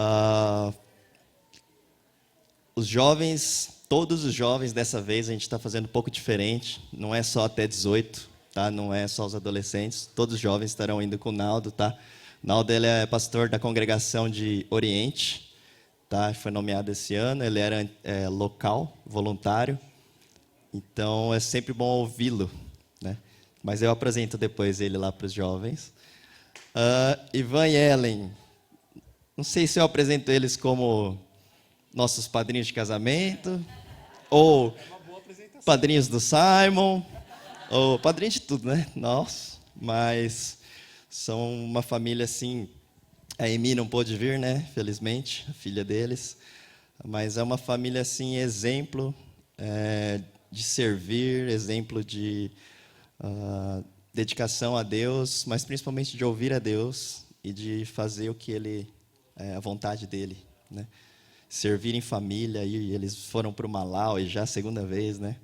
Ah, os jovens, todos os jovens, dessa vez a gente está fazendo um pouco diferente. Não é só até 18, tá? Não é só os adolescentes. Todos os jovens estarão indo com o Naldo, tá? O Naldo, ele é pastor da congregação de Oriente, tá? Foi nomeado esse ano. Ele era local, voluntário. Então, é sempre bom ouvi-lo, né? Mas eu apresento depois ele lá para os jovens. Ivan e Ellen, não sei se eu apresento eles como nossos padrinhos de casamento, ou padrinhos do Simon, ou padrinhos de tudo, né? Nossa, mas são uma família assim. A Emi não pôde vir, né? Felizmente, a filha deles. Mas é uma família assim, exemplo de servir, exemplo de dedicação a Deus, mas principalmente de ouvir a Deus e de fazer o que a vontade dele, né? Servir em família. E eles foram para o Malawi já a segunda vez, né?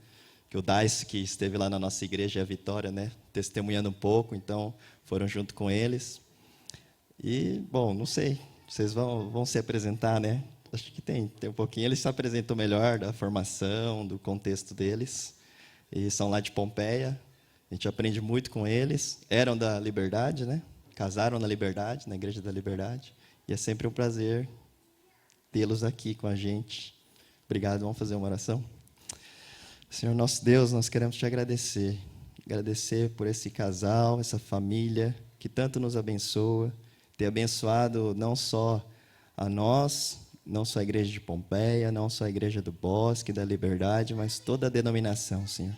Que o Dice, que esteve lá na nossa igreja, a Vitória, né? Testemunhando um pouco, então foram junto com eles. E, bom, não sei, vocês vão se apresentar, né? Acho que tem um pouquinho. Eles se apresentam melhor da formação, do contexto deles. E são lá de Pompeia. A gente aprende muito com eles. Eram da Liberdade, né? Casaram na Liberdade, na Igreja da Liberdade. E é sempre um prazer tê-los aqui com a gente. Obrigado, vamos fazer uma oração? Senhor nosso Deus, nós queremos te agradecer. Agradecer por esse casal, essa família que tanto nos abençoa. Ter abençoado não só a nós, não só a Igreja de Pompeia, não só a Igreja do Bosque, da Liberdade, mas toda a denominação, Senhor.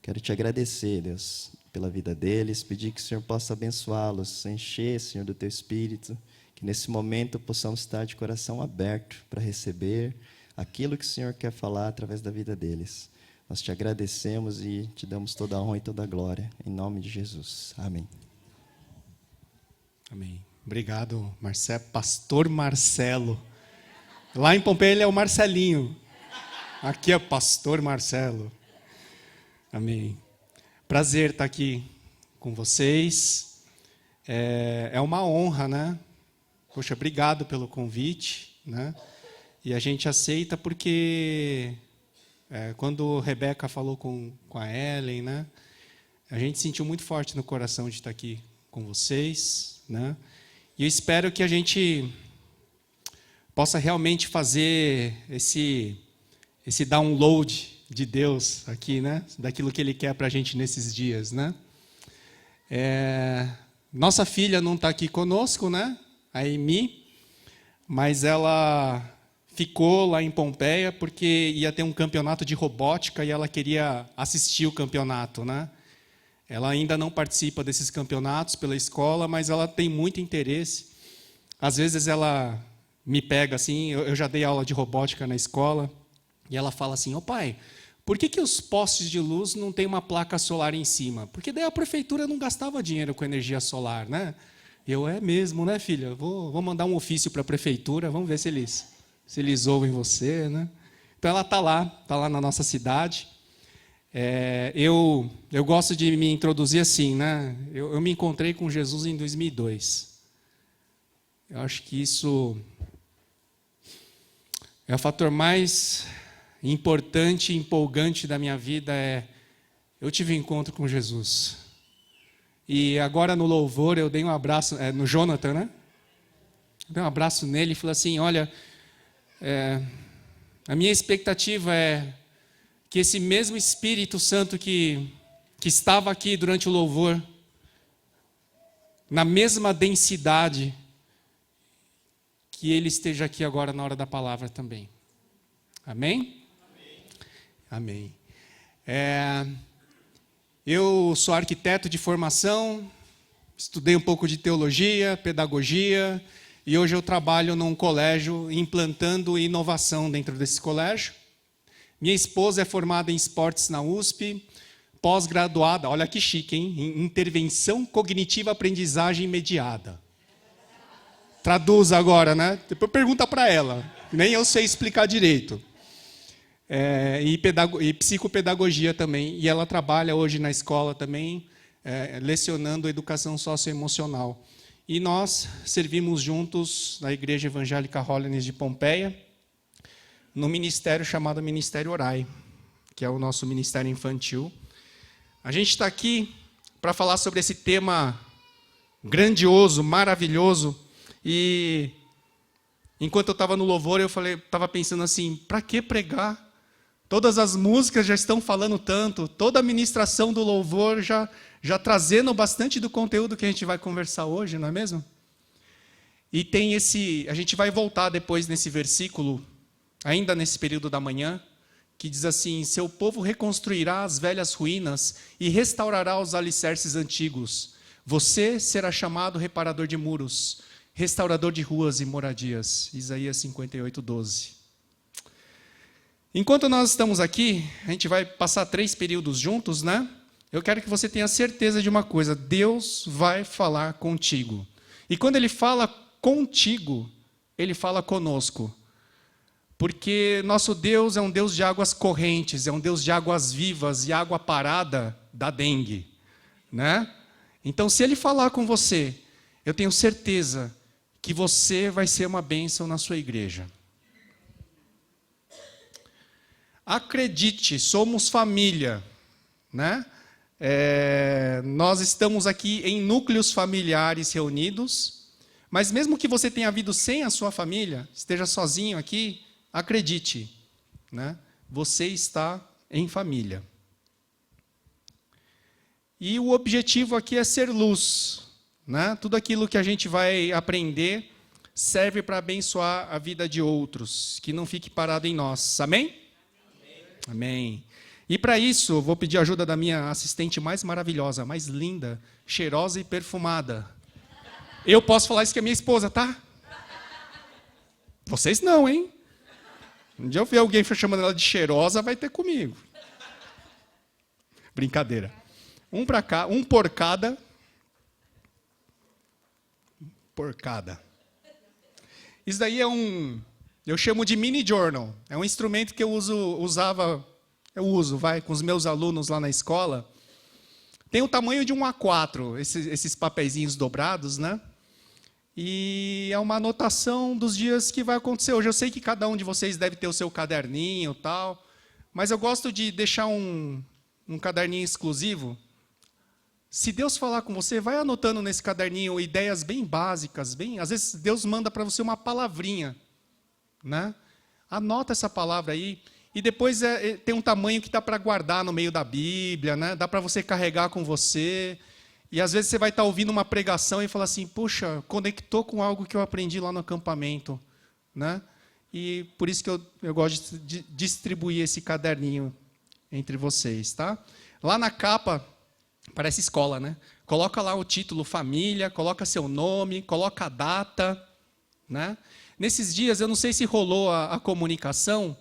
Quero te agradecer, Deus, pela vida deles, pedir que o Senhor possa abençoá-los, encher, Senhor, do teu Espírito, que nesse momento possamos estar de coração aberto para receber aquilo que o Senhor quer falar através da vida deles. Nós te agradecemos e te damos toda a honra e toda a glória, em nome de Jesus. Amém. Amém. Obrigado, Marcelo. Pastor Marcelo. Lá em Pompeia ele é o Marcelinho. Aqui é o Pastor Marcelo. Amém. Prazer estar aqui com vocês. É uma honra, né? Poxa, obrigado pelo convite, né? E a gente aceita porque quando Rebeca falou com a Ellen, né? A gente sentiu muito forte no coração de estar aqui com vocês, né? E eu espero que a gente possa realmente fazer esse download de Deus aqui, né? Daquilo que Ele quer para a gente nesses dias, né? Nossa filha não está aqui conosco, né? A Emi, mas ela ficou lá em Pompeia porque ia ter um campeonato de robótica e ela queria assistir o campeonato, né? Ela ainda não participa desses campeonatos pela escola, mas ela tem muito interesse. Às vezes ela me pega assim, eu já dei aula de robótica na escola, e ela fala assim: ô pai, por que os postes de luz não tem uma placa solar em cima? Porque daí a prefeitura não gastava dinheiro com energia solar, né? É mesmo, né, filha? Vou mandar um ofício para a prefeitura, vamos ver se eles ouvem você, né? Então ela está lá na nossa cidade. Eu gosto de me introduzir assim, né? Eu me encontrei com Jesus em 2002. Eu acho que isso é o fator mais importante e empolgante da minha vida. Eu tive um encontro com Jesus. E agora no louvor eu dei um abraço no Jonathan, né? Dei um abraço nele e falei assim: olha, a minha expectativa é que esse mesmo Espírito Santo que estava aqui durante o louvor, na mesma densidade, que ele esteja aqui agora na hora da palavra também. Amém? Amém. Eu sou arquiteto de formação, estudei um pouco de teologia, pedagogia, e hoje eu trabalho num colégio implantando inovação dentro desse colégio. Minha esposa é formada em esportes na USP, pós-graduada, olha que chique, hein? Em intervenção cognitiva aprendizagem mediada. Traduz agora, né? Depois pergunta para ela, nem eu sei explicar direito. E psicopedagogia também. E ela trabalha hoje na escola também, lecionando educação socioemocional. E nós servimos juntos na Igreja Evangélica Holiness de Pompeia, no ministério chamado Ministério Orai, que é o nosso ministério infantil. A gente está aqui para falar sobre esse tema grandioso, maravilhoso. E enquanto eu estava no louvor, eu estava pensando assim, para que pregar? Todas as músicas já estão falando tanto, toda a ministração do louvor já trazendo bastante do conteúdo que a gente vai conversar hoje, não é mesmo? E tem a gente vai voltar depois nesse versículo, ainda nesse período da manhã, que diz assim: seu povo reconstruirá as velhas ruínas e restaurará os alicerces antigos. Você será chamado reparador de muros, restaurador de ruas e moradias. Isaías 58, 12. Enquanto nós estamos aqui, a gente vai passar 3 períodos juntos, né? Eu quero que você tenha certeza de uma coisa: Deus vai falar contigo. E quando Ele fala contigo, Ele fala conosco. Porque nosso Deus é um Deus de águas correntes, é um Deus de águas vivas, e água parada dá dengue, né? Então, se Ele falar com você, eu tenho certeza que você vai ser uma bênção na sua igreja. Acredite, somos família, né? Nós estamos aqui em núcleos familiares reunidos, mas mesmo que você tenha vindo sem a sua família, esteja sozinho aqui, acredite, né? Você está em família. E o objetivo aqui é ser luz, né? Tudo aquilo que a gente vai aprender serve para abençoar a vida de outros, que não fique parado em nós. Amém? Amém. E para isso, eu vou pedir a ajuda da minha assistente mais maravilhosa, mais linda, cheirosa e perfumada. Eu posso falar isso que é minha esposa, tá? Vocês não, hein? Um dia eu ver alguém chamando ela de cheirosa, vai ter comigo. Brincadeira. Um para cá, um por cada. Por cada. Isso daí é eu chamo de mini journal. É um instrumento que eu uso com os meus alunos lá na escola. Tem o tamanho de um A4, esses papeizinhos dobrados, né? E é uma anotação dos dias que vai acontecer hoje. Eu sei que cada um de vocês deve ter o seu caderninho e tal, mas eu gosto de deixar um caderninho exclusivo. Se Deus falar com você, vai anotando nesse caderninho ideias bem básicas, às vezes Deus manda para você uma palavrinha, né? Anota essa palavra aí. E depois tem um tamanho que dá para guardar no meio da Bíblia, né? Dá para você carregar com você. E às vezes você vai estar ouvindo uma pregação e falar assim: puxa, conectou com algo que eu aprendi lá no acampamento, né? E por isso que eu gosto de distribuir esse caderninho entre vocês, tá? Lá na capa, parece escola, né? Coloca lá o título família, coloca seu nome, coloca a data, né? Nesses dias, eu não sei se rolou a comunicação,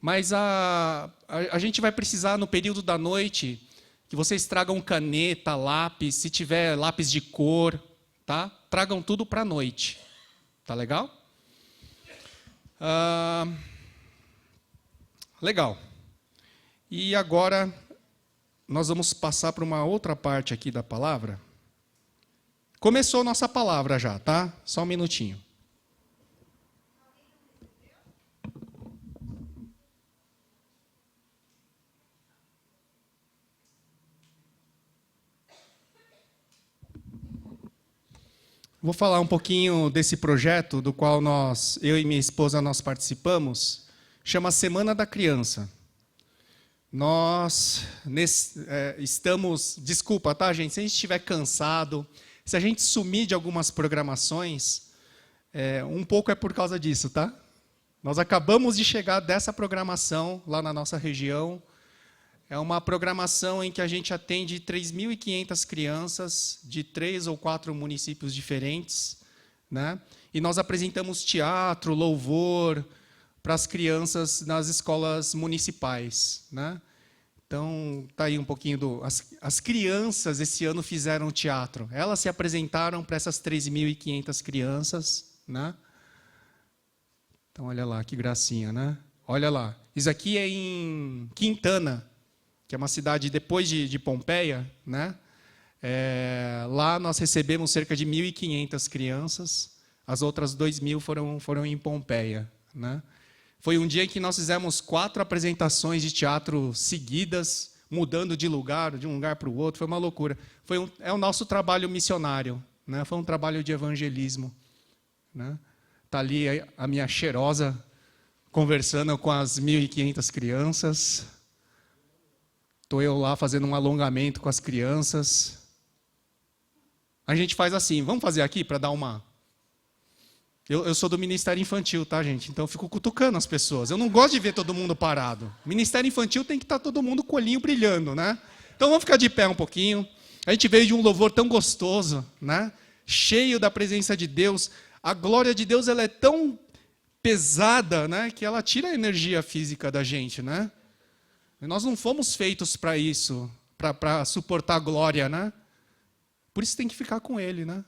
mas a gente vai precisar, no período da noite, que vocês tragam caneta, lápis, se tiver lápis de cor, tá? Tragam tudo para a noite. Tá legal? Legal. E agora nós vamos passar para uma outra parte aqui da palavra. Começou nossa palavra já, tá? Só um minutinho. Vou falar um pouquinho desse projeto do qual eu e minha esposa, nós participamos. Chama Semana da Criança. Nós estamos... Desculpa, tá, gente? Se a gente estiver cansado, se a gente sumir de algumas programações, um pouco é por causa disso, tá? Nós acabamos de chegar dessa programação lá na nossa região. É uma programação em que a gente atende 3.500 crianças de 3 ou 4 municípios diferentes, né? E nós apresentamos teatro, louvor para as crianças nas escolas municipais, né? Então, tá aí um pouquinho as crianças esse ano fizeram teatro. Elas se apresentaram para essas 3.500 crianças, né? Então, olha lá, que gracinha, né? Olha lá. Isso aqui é em Quintana, que é uma cidade depois de Pompeia, né? Lá nós recebemos cerca de 1.500 crianças, as outras 2.000 foram em Pompeia, né? Foi um dia em que nós fizemos 4 apresentações de teatro seguidas, mudando de um lugar para o outro, foi uma loucura. É o nosso trabalho missionário, né? Foi um trabalho de evangelismo, né? Está ali a minha cheirosa conversando com as 1.500 crianças. Estou eu lá fazendo um alongamento com as crianças. A gente faz assim, vamos fazer aqui para dar uma... Eu sou do Ministério Infantil, tá, gente? Então eu fico cutucando as pessoas. Eu não gosto de ver todo mundo parado. Ministério Infantil tem que estar todo mundo com o olhinho brilhando, né? Então vamos ficar de pé um pouquinho. A gente veio de um louvor tão gostoso, né? Cheio da presença de Deus. A glória de Deus, ela é tão pesada, né? Que ela tira a energia física da gente, né? E nós não fomos feitos para isso, para suportar a glória, né? Por isso tem que ficar com Ele, né?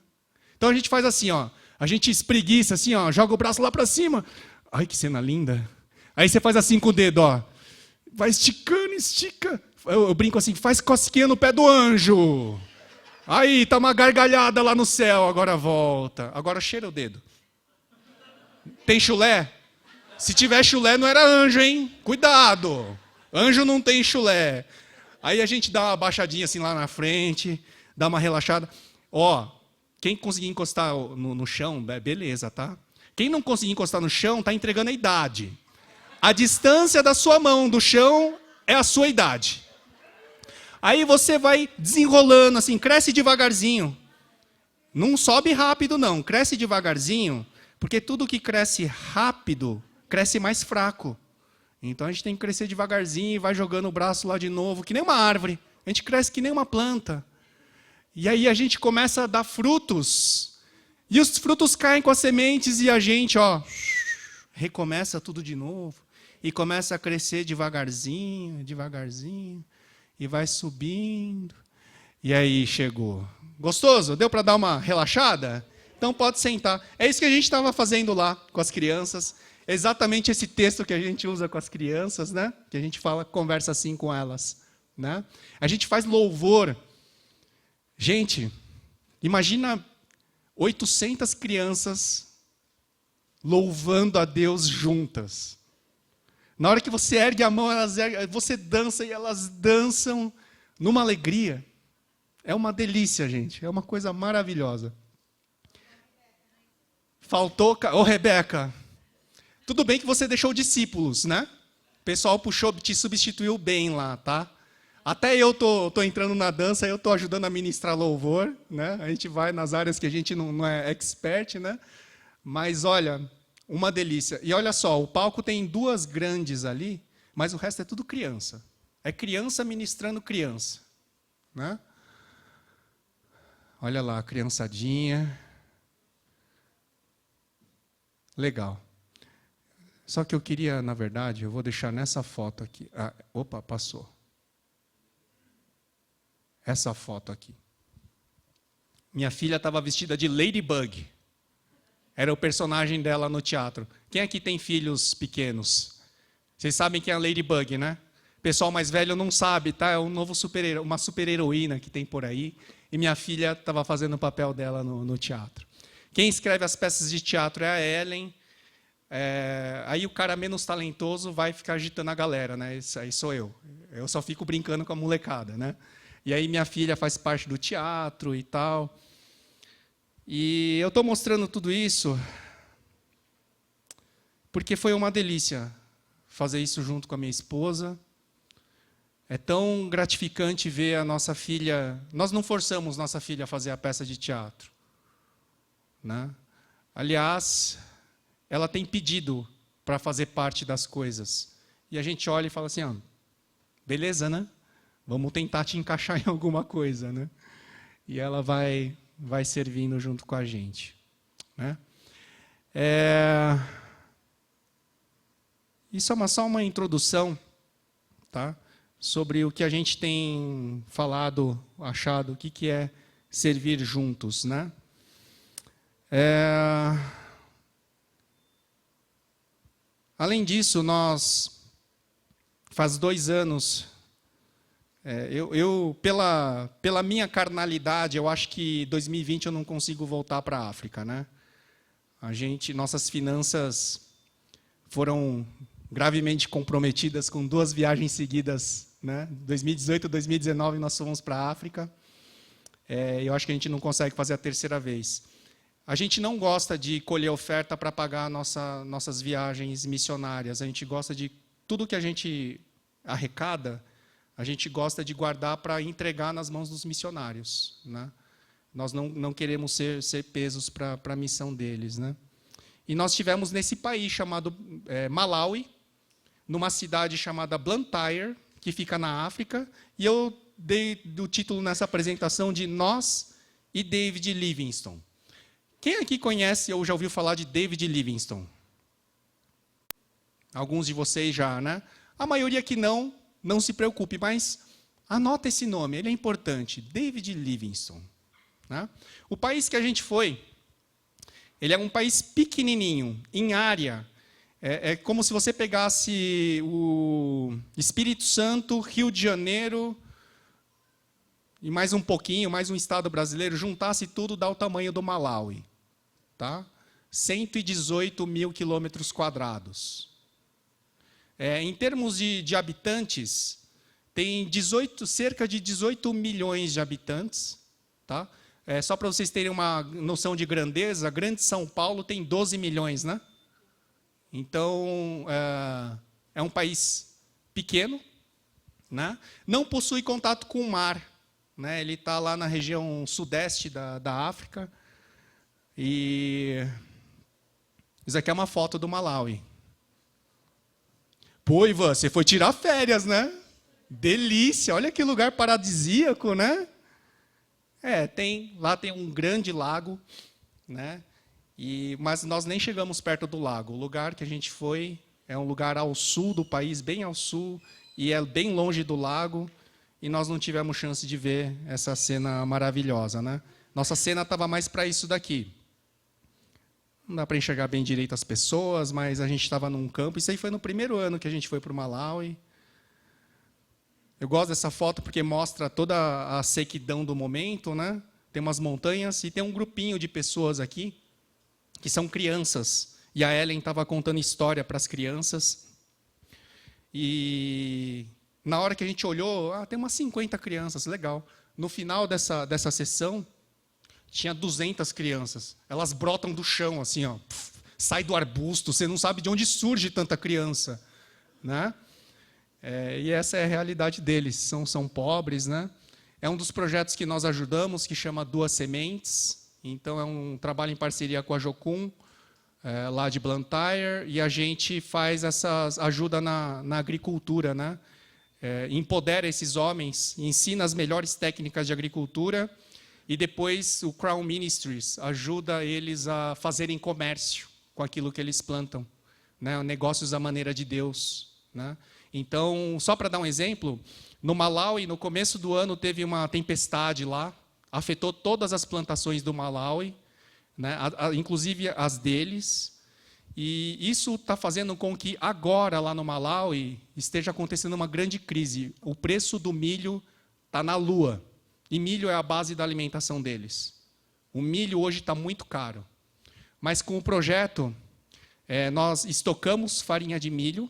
Então a gente faz assim, ó. A gente espreguiça assim, ó, joga o braço lá para cima. Ai, que cena linda. Aí você faz assim com o dedo, ó. Vai esticando, estica. Eu brinco assim, faz cosquinha no pé do anjo. Aí, tá uma gargalhada lá no céu, agora volta. Agora cheira o dedo. Tem chulé? Se tiver chulé, não era anjo, hein? Cuidado. Anjo não tem chulé. Aí a gente dá uma baixadinha assim lá na frente, dá uma relaxada. Ó, quem conseguir encostar no chão, beleza, tá? Quem não conseguir encostar no chão, está entregando a idade. A distância da sua mão do chão é a sua idade. Aí você vai desenrolando, assim, cresce devagarzinho. Não sobe rápido, não. Cresce devagarzinho, porque tudo que cresce rápido, cresce mais fraco. Então a gente tem que crescer devagarzinho e vai jogando o braço lá de novo, que nem uma árvore. A gente cresce que nem uma planta. E aí a gente começa a dar frutos. E os frutos caem com as sementes e a gente, ó, recomeça tudo de novo. E começa a crescer devagarzinho, devagarzinho. E vai subindo. E aí chegou. Gostoso? Deu para dar uma relaxada? Então pode sentar. É isso que a gente estava fazendo lá com as crianças. Exatamente esse texto que a gente usa com as crianças, né? Que a gente fala, conversa assim com elas, né? A gente faz louvor. Gente, imagina 800 crianças louvando a Deus juntas. Na hora que você ergue a mão, você dança e elas dançam numa alegria. É uma delícia, gente. É uma coisa maravilhosa. Faltou... Ô, Rebeca, tudo bem que você deixou discípulos, né? O pessoal puxou, te substituiu bem lá, tá? Até eu tô entrando na dança, eu tô ajudando a ministrar louvor, né? A gente vai nas áreas que a gente não é expert, né? Mas olha, uma delícia. E olha só, o palco tem 2 grandes ali, mas o resto é tudo criança. É criança ministrando criança, né? Olha lá, a criançadinha. Legal. Só que eu queria, na verdade, eu vou deixar nessa foto aqui. Opa, passou. Essa foto aqui. Minha filha estava vestida de Ladybug. Era o personagem dela no teatro. Quem aqui tem filhos pequenos? Vocês sabem quem é a Ladybug, né? O pessoal mais velho não sabe, tá? É um novo uma super-heroína que tem por aí. E minha filha estava fazendo o papel dela no teatro. Quem escreve as peças de teatro é a Ellen. Aí o cara menos talentoso vai ficar agitando a galera, né? Isso aí sou eu. Eu só fico brincando com a molecada, né? E aí minha filha faz parte do teatro e tal. E eu estou mostrando tudo isso porque foi uma delícia fazer isso junto com a minha esposa. É tão gratificante ver a nossa filha... Nós não forçamos nossa filha a fazer a peça de teatro, né? Aliás, ela tem pedido para fazer parte das coisas. E a gente olha e fala assim, beleza, né? Vamos tentar te encaixar em alguma coisa, né? E ela vai servindo junto com a gente, né? Isso é só uma introdução, tá? Sobre o que a gente tem falado, achado, o que é servir juntos, né? Além disso, nós, faz 2 anos, Pela minha carnalidade, eu acho que 2020 eu não consigo voltar para a África, né? Nossas finanças foram gravemente comprometidas com 2 viagens seguidas, né? 2018 e 2019 nós fomos para a África. Eu acho que a gente não consegue fazer a 3ª vez. A gente não gosta de colher oferta para pagar nossas viagens missionárias. A gente gosta de tudo que a gente arrecada, a gente gosta de guardar para entregar nas mãos dos missionários, né? Nós não queremos ser pesos para a missão deles, né? E nós estivemos nesse país chamado Malawi, numa cidade chamada Blantyre, que fica na África, e eu dei o título nessa apresentação de Nós e David Livingstone. Quem aqui conhece ou já ouviu falar de David Livingstone? Alguns de vocês já, né? A maioria que não se preocupe, mas anota esse nome, ele é importante, David Livingstone. Né? O país que a gente foi, ele é um país pequenininho, em área. É como se você pegasse o Espírito Santo, Rio de Janeiro, e mais um pouquinho, mais um estado brasileiro, juntasse tudo, dá o tamanho do Malawi. Tá? 118 mil quilômetros quadrados. Em termos de habitantes, tem cerca de 18 milhões de habitantes. Tá? Só para vocês terem uma noção de grandeza, a Grande São Paulo tem 12 milhões. Né? Então, é um país pequeno, né? Não possui contato com o mar. Né? Ele está lá na região sudeste da África. E isso aqui é uma foto do Malawi. Pô, Ivan, você foi tirar férias, né? Delícia, olha que lugar paradisíaco, né? Lá tem um grande lago, né? Mas nós nem chegamos perto do lago. O lugar que a gente foi é um lugar ao sul do país, bem ao sul, e é bem longe do lago, e nós não tivemos chance de ver essa cena maravilhosa, né? Nossa cena estava mais para isso daqui. Não dá para enxergar bem direito as pessoas, mas a gente estava num campo. Isso aí foi no primeiro ano que a gente foi para o Malawi. Eu gosto dessa foto porque mostra toda a sequidão do momento, né? Tem umas montanhas e tem um grupinho de pessoas aqui que são crianças. E a Ellen estava contando história para as crianças. E na hora que a gente olhou, tem umas 50 crianças, legal. No final dessa sessão, tinha 200 crianças. Elas brotam do chão, assim, ó, sai do arbusto, você não sabe de onde surge tanta criança. Né? E essa é a realidade deles, são pobres. Né? É um dos projetos que nós ajudamos, que chama Duas Sementes. Então, é um trabalho em parceria com a Jocum, lá de Blantyre, e a gente faz ajuda na agricultura. Né? Empodera esses homens, ensina as melhores técnicas de agricultura. E depois o Crown Ministries ajuda eles a fazerem comércio com aquilo que eles plantam, né? Negócios à maneira de Deus. Né? Então, só para dar um exemplo, no Malawi, no começo do ano, teve uma tempestade lá, afetou todas as plantações do Malawi, né? Inclusive as deles. E isso está fazendo com que agora, lá no Malawi, esteja acontecendo uma grande crise. O preço do milho está na lua. E milho é a base da alimentação deles. O milho hoje está muito caro. Mas com o projeto, nós estocamos farinha de milho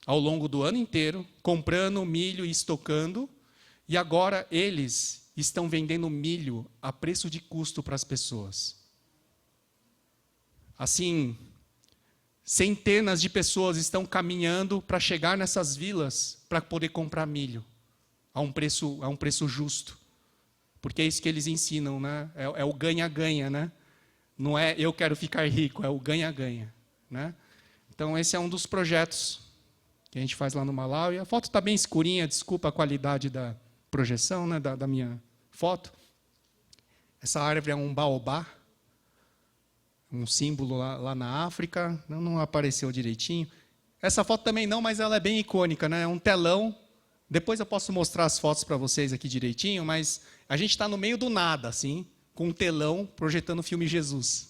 ao longo do ano inteiro, comprando milho e estocando, e agora eles estão vendendo milho a preço de custo para as pessoas. Assim, centenas de pessoas estão caminhando para chegar nessas vilas para poder comprar milho a um preço justo. Porque é isso que eles ensinam, né? É o ganha-ganha, né? Não é eu quero ficar rico, é o ganha-ganha. Né? Então, esse é um dos projetos que a gente faz lá no Malawi. A foto está bem escurinha, desculpa a qualidade da projeção, né, da minha foto. Essa árvore é um baobá, um símbolo lá na África. Não apareceu direitinho. Essa foto também não, mas ela é bem icônica, né? É um telão. Depois eu posso mostrar as fotos para vocês aqui direitinho, mas a gente está no meio do nada, assim, com um telão projetando o filme Jesus.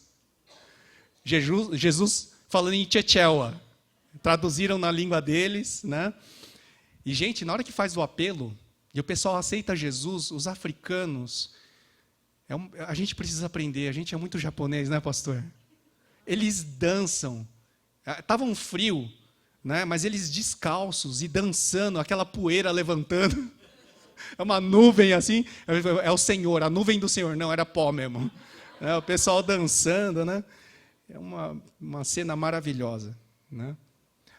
Jesus falando em Tchetchewa. Traduziram na língua deles, né? E, gente, na hora que faz o apelo, E o pessoal aceita Jesus, os africanos. A gente precisa aprender, a gente é muito japonês, né, pastor? Eles dançam. Estava um frio, né, mas eles descalços e dançando, aquela poeira levantando. É uma nuvem assim, é o Senhor, a nuvem do Senhor, não, era pó mesmo. O pessoal dançando, né? É uma cena maravilhosa, né?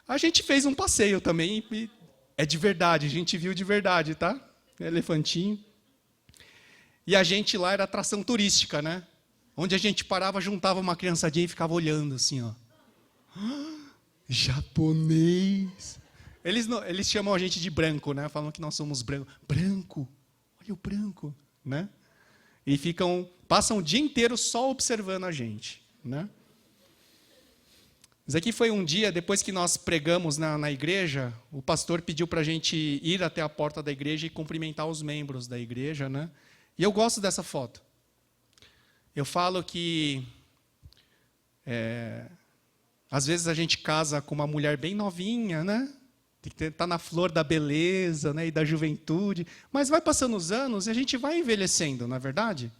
A gente fez um passeio também, e é de verdade, a gente viu de verdade, tá? Elefantinho. E a gente lá era atração turística, né? Onde a gente parava, juntava uma criançadinha e ficava olhando assim, ó. Japonês. Eles chamam a gente de branco, né? Falam que nós somos branco. Branco, olha o branco, né? E passam o dia inteiro só observando a gente, né? Isso aqui foi um dia, depois que nós pregamos na igreja, o pastor pediu para a gente ir até a porta da igreja e cumprimentar os membros da igreja, né? E eu gosto dessa foto. Eu falo que às vezes a gente casa com uma mulher bem novinha, né? Tem que estar na flor da beleza, né? E da juventude. Mas vai passando os anos e a gente vai envelhecendo, não é verdade?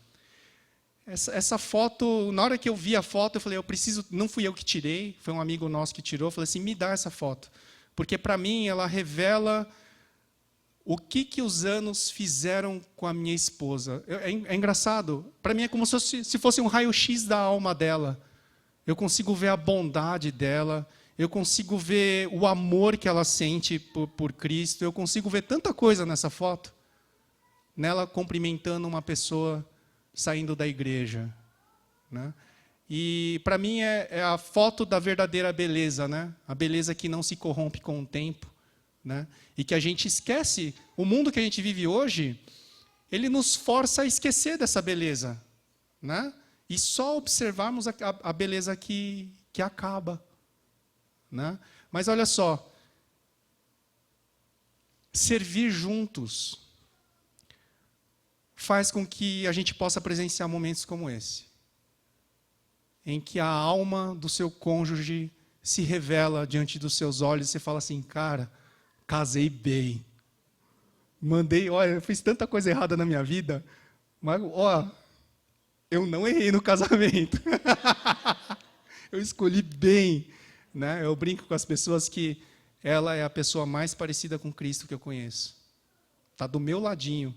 Essa foto, na hora que eu vi a foto, eu falei, eu preciso, não fui eu que tirei, foi um amigo nosso que tirou, eu falei assim, me dá essa foto. Porque, para mim, ela revela o que os anos fizeram com a minha esposa. É engraçado, para mim é como se fosse um raio-x da alma dela. Eu consigo ver a bondade dela, eu consigo ver o amor que ela sente por Cristo, eu consigo ver tanta coisa nessa foto, nela cumprimentando uma pessoa saindo da igreja, né? E para mim é a foto da verdadeira beleza, né? A beleza que não se corrompe com o tempo, né? E que a gente esquece. O mundo que a gente vive hoje, ele nos força a esquecer dessa beleza, né? E só observarmos a beleza que acaba, né? Mas olha só, servir juntos faz com que a gente possa presenciar momentos como esse, em que a alma do seu cônjuge se revela diante dos seus olhos e você fala assim, cara, casei bem. Olha, eu fiz tanta coisa errada na minha vida, mas, eu não errei no casamento. Eu escolhi bem, né? Eu brinco com as pessoas que ela é a pessoa mais parecida com Cristo que eu conheço. Está do meu ladinho.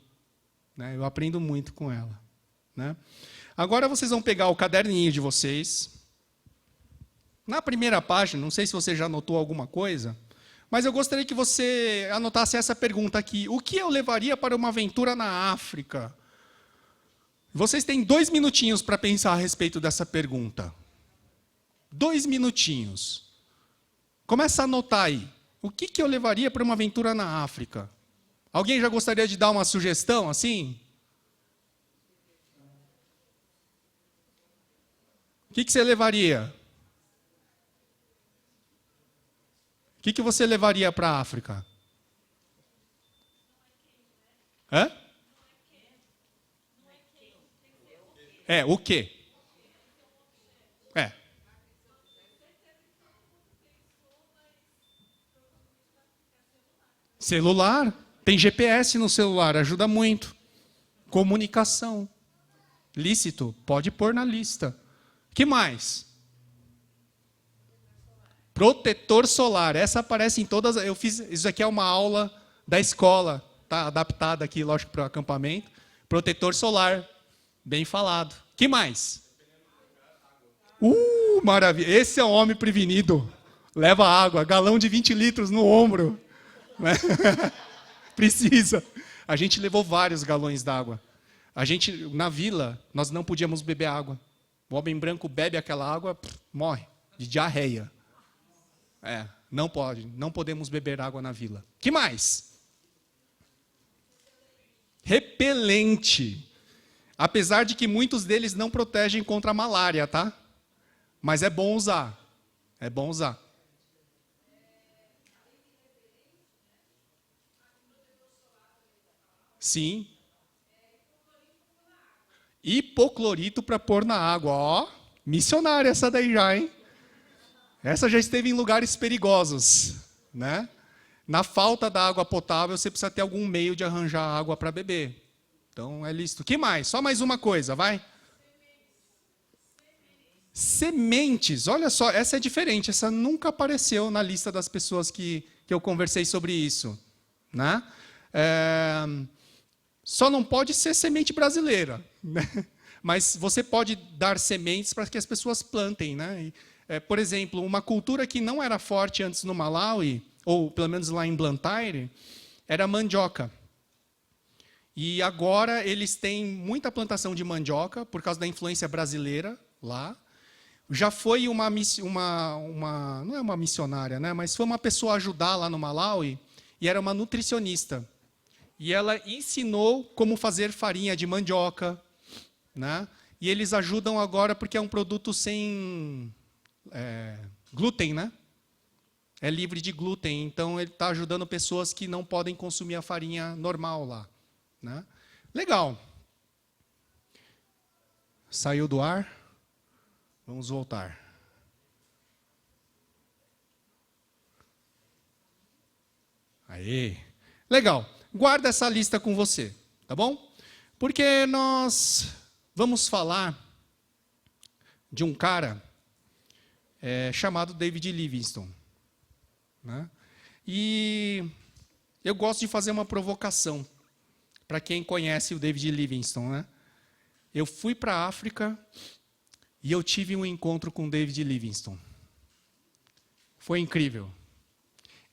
Né? Eu aprendo muito com ela. Né? Agora vocês vão pegar o caderninho de vocês. Na primeira página, não sei se você já anotou alguma coisa, mas eu gostaria que você anotasse essa pergunta aqui. O que eu levaria para uma aventura na África? Vocês têm 2 minutinhos para pensar a respeito dessa pergunta. 2 minutinhos. Começa a anotar aí. O que eu levaria para uma aventura na África? Alguém já gostaria de dar uma sugestão assim? O que você levaria? O que você levaria para a África? Hã? O quê? Celular. Tem GPS no celular, ajuda muito. Comunicação. Lícito, pode pôr na lista. O que mais? Protetor solar. Essa aparece em todas. Eu fiz. Isso aqui é uma aula da escola, tá adaptada aqui, lógico, para o acampamento. Protetor solar. Bem falado. O que mais? Maravilha. Esse é um homem prevenido. Leva água, galão de 20 litros no ombro. Precisa. A gente levou vários galões d'água. Na vila, nós não podíamos beber água. O homem branco bebe aquela água, morre de diarreia. Não pode. Não podemos beber água na vila. Que mais? Repelente. Apesar de que muitos deles não protegem contra a malária, tá? Mas é bom usar. É bom usar. Sim. Hipoclorito para pôr na água. Missionária essa daí já, hein? Essa já esteve em lugares perigosos, né? Na falta da água potável, você precisa ter algum meio de arranjar água para beber. Então, é lícito. O que mais? Só mais uma coisa, vai. Sementes. Olha só, essa é diferente. Essa nunca apareceu na lista das pessoas que eu conversei sobre isso. Né? Só não pode ser semente brasileira. Né? Mas você pode dar sementes para que as pessoas plantem. Né? Por exemplo, uma cultura que não era forte antes no Malawi, ou pelo menos lá em Blantyre, era mandioca. E agora eles têm muita plantação de mandioca, por causa da influência brasileira lá. Já foi não é uma missionária, né? Mas foi uma pessoa ajudar lá no Malawi, e era uma nutricionista. E ela ensinou como fazer farinha de mandioca. Né? E eles ajudam agora porque é um produto sem glúten, né? É livre de glúten, então ele está ajudando pessoas que não podem consumir a farinha normal lá. Né? Legal. Saiu do ar? Vamos voltar. Aê. Legal. Guarda essa lista com você, tá bom? Porque nós vamos falar de um cara chamado David Livingstone. Né? E eu gosto de fazer uma provocação para quem conhece o David Livingstone. Né? Eu fui para a África e eu tive um encontro com o David Livingstone. Foi incrível.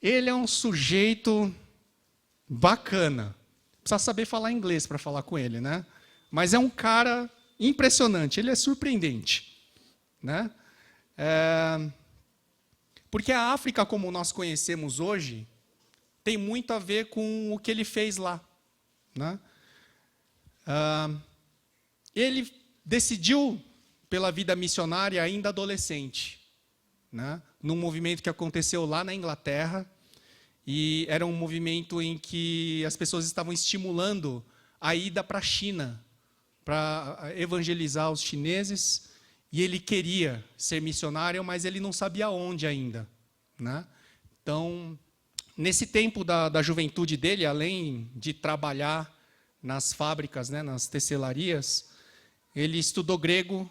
Ele é um sujeito bacana. Precisa saber falar inglês para falar com ele, né? Mas é um cara impressionante, ele é surpreendente. Né? Porque a África, como nós conhecemos hoje, tem muito a ver com o que ele fez lá. Né? Ele decidiu pela vida missionária ainda adolescente, né? Num movimento que aconteceu lá na Inglaterra, e era um movimento em que as pessoas estavam estimulando a ida para a China, para evangelizar os chineses, e ele queria ser missionário, mas ele não sabia onde ainda. Né? Então, nesse tempo da juventude dele, além de trabalhar nas fábricas, né, nas tecelarias, ele estudou grego,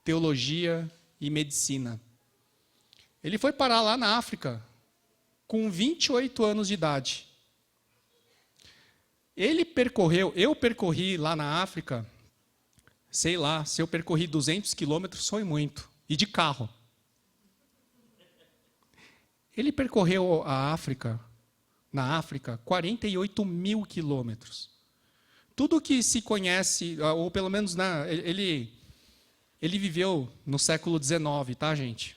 teologia e medicina. Ele foi parar lá na África com 28 anos de idade. Eu percorri lá na África, sei lá, se eu percorri 200 quilômetros, foi muito, e de carro. Ele percorreu na África, 48 mil quilômetros. Tudo que se conhece, ou pelo menos ele viveu no século XIX, tá, gente?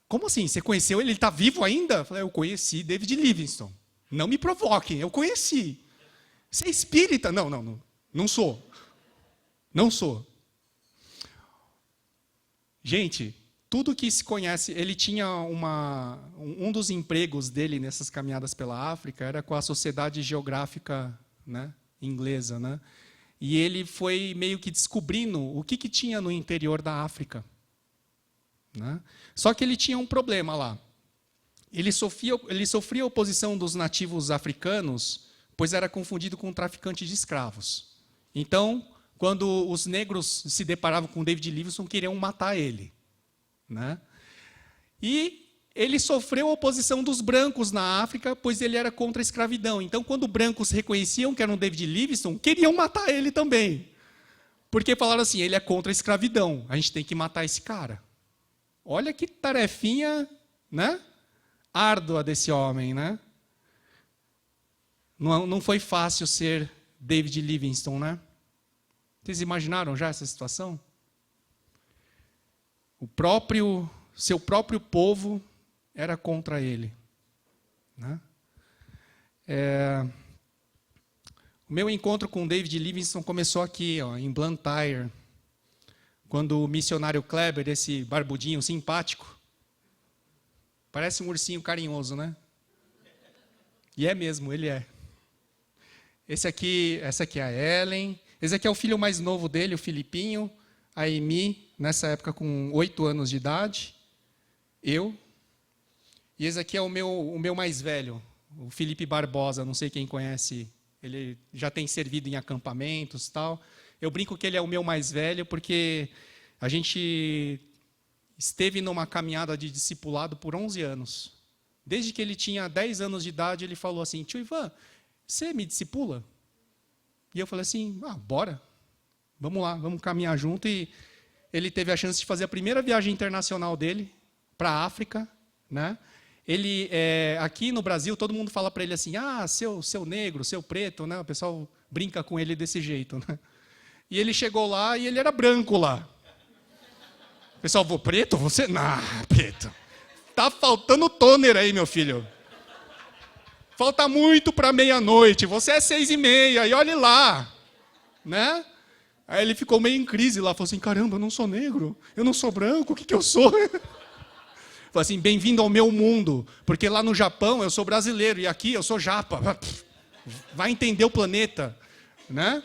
Como assim? Você conheceu ele? Ele está vivo ainda? Eu falei, eu conheci David Livingstone. Não me provoquem, eu conheci. Você é espírita? Não sou. Não sou. Gente, tudo que se conhece, ele tinha um dos empregos dele nessas caminhadas pela África era com a Sociedade Geográfica, né, inglesa. Né? E ele foi meio que descobrindo o que tinha no interior da África. Né? Só que ele tinha um problema lá. Ele sofria a oposição dos nativos africanos, pois era confundido com um traficante de escravos. Então, quando os negros se deparavam com David Livingstone, queriam matar ele. Né? E ele sofreu a oposição dos brancos na África, pois ele era contra a escravidão. Então, quando brancos reconheciam que era um David Livingstone, queriam matar ele também. Porque falaram assim, ele é contra a escravidão, a gente tem que matar esse cara. Olha que tarefinha, né, árdua desse homem. Né? Não foi fácil ser David Livingstone, né? Vocês imaginaram já essa situação? Seu próprio povo era contra ele. Né? O meu encontro com David Livingstone começou aqui, em Blantyre, quando o missionário Kleber, esse barbudinho simpático, parece um ursinho carinhoso, né? E é mesmo, ele é. Essa aqui é a Ellen, esse aqui é o filho mais novo dele, o Filipinho, a Amy, nessa época com 8 anos de idade, eu. E esse aqui é o meu mais velho, o Felipe Barbosa, não sei quem conhece. Ele já tem servido em acampamentos e tal. Eu brinco que ele é o meu mais velho porque a gente esteve numa caminhada de discipulado por 11 anos. Desde que ele tinha 10 anos de idade, ele falou assim: tio Ivan, você me discipula? E eu falei assim: bora, vamos lá, vamos caminhar junto. E ele teve a chance de fazer a primeira viagem internacional dele para a África, né? Ele, aqui no Brasil, todo mundo fala para ele assim: seu negro, seu preto, né? O pessoal brinca com ele desse jeito, né? E ele chegou lá e ele era branco lá. O pessoal, preto? Você? Não, preto. Tá faltando toner aí, meu filho. Falta muito para meia-noite. Você é 6:30 e olhe lá, né? Aí ele ficou meio em crise lá, falou assim: caramba, eu não sou negro, eu não sou branco, o que eu sou? Falou assim: bem-vindo ao meu mundo, porque lá no Japão eu sou brasileiro e aqui eu sou japa. Vai entender o planeta, né?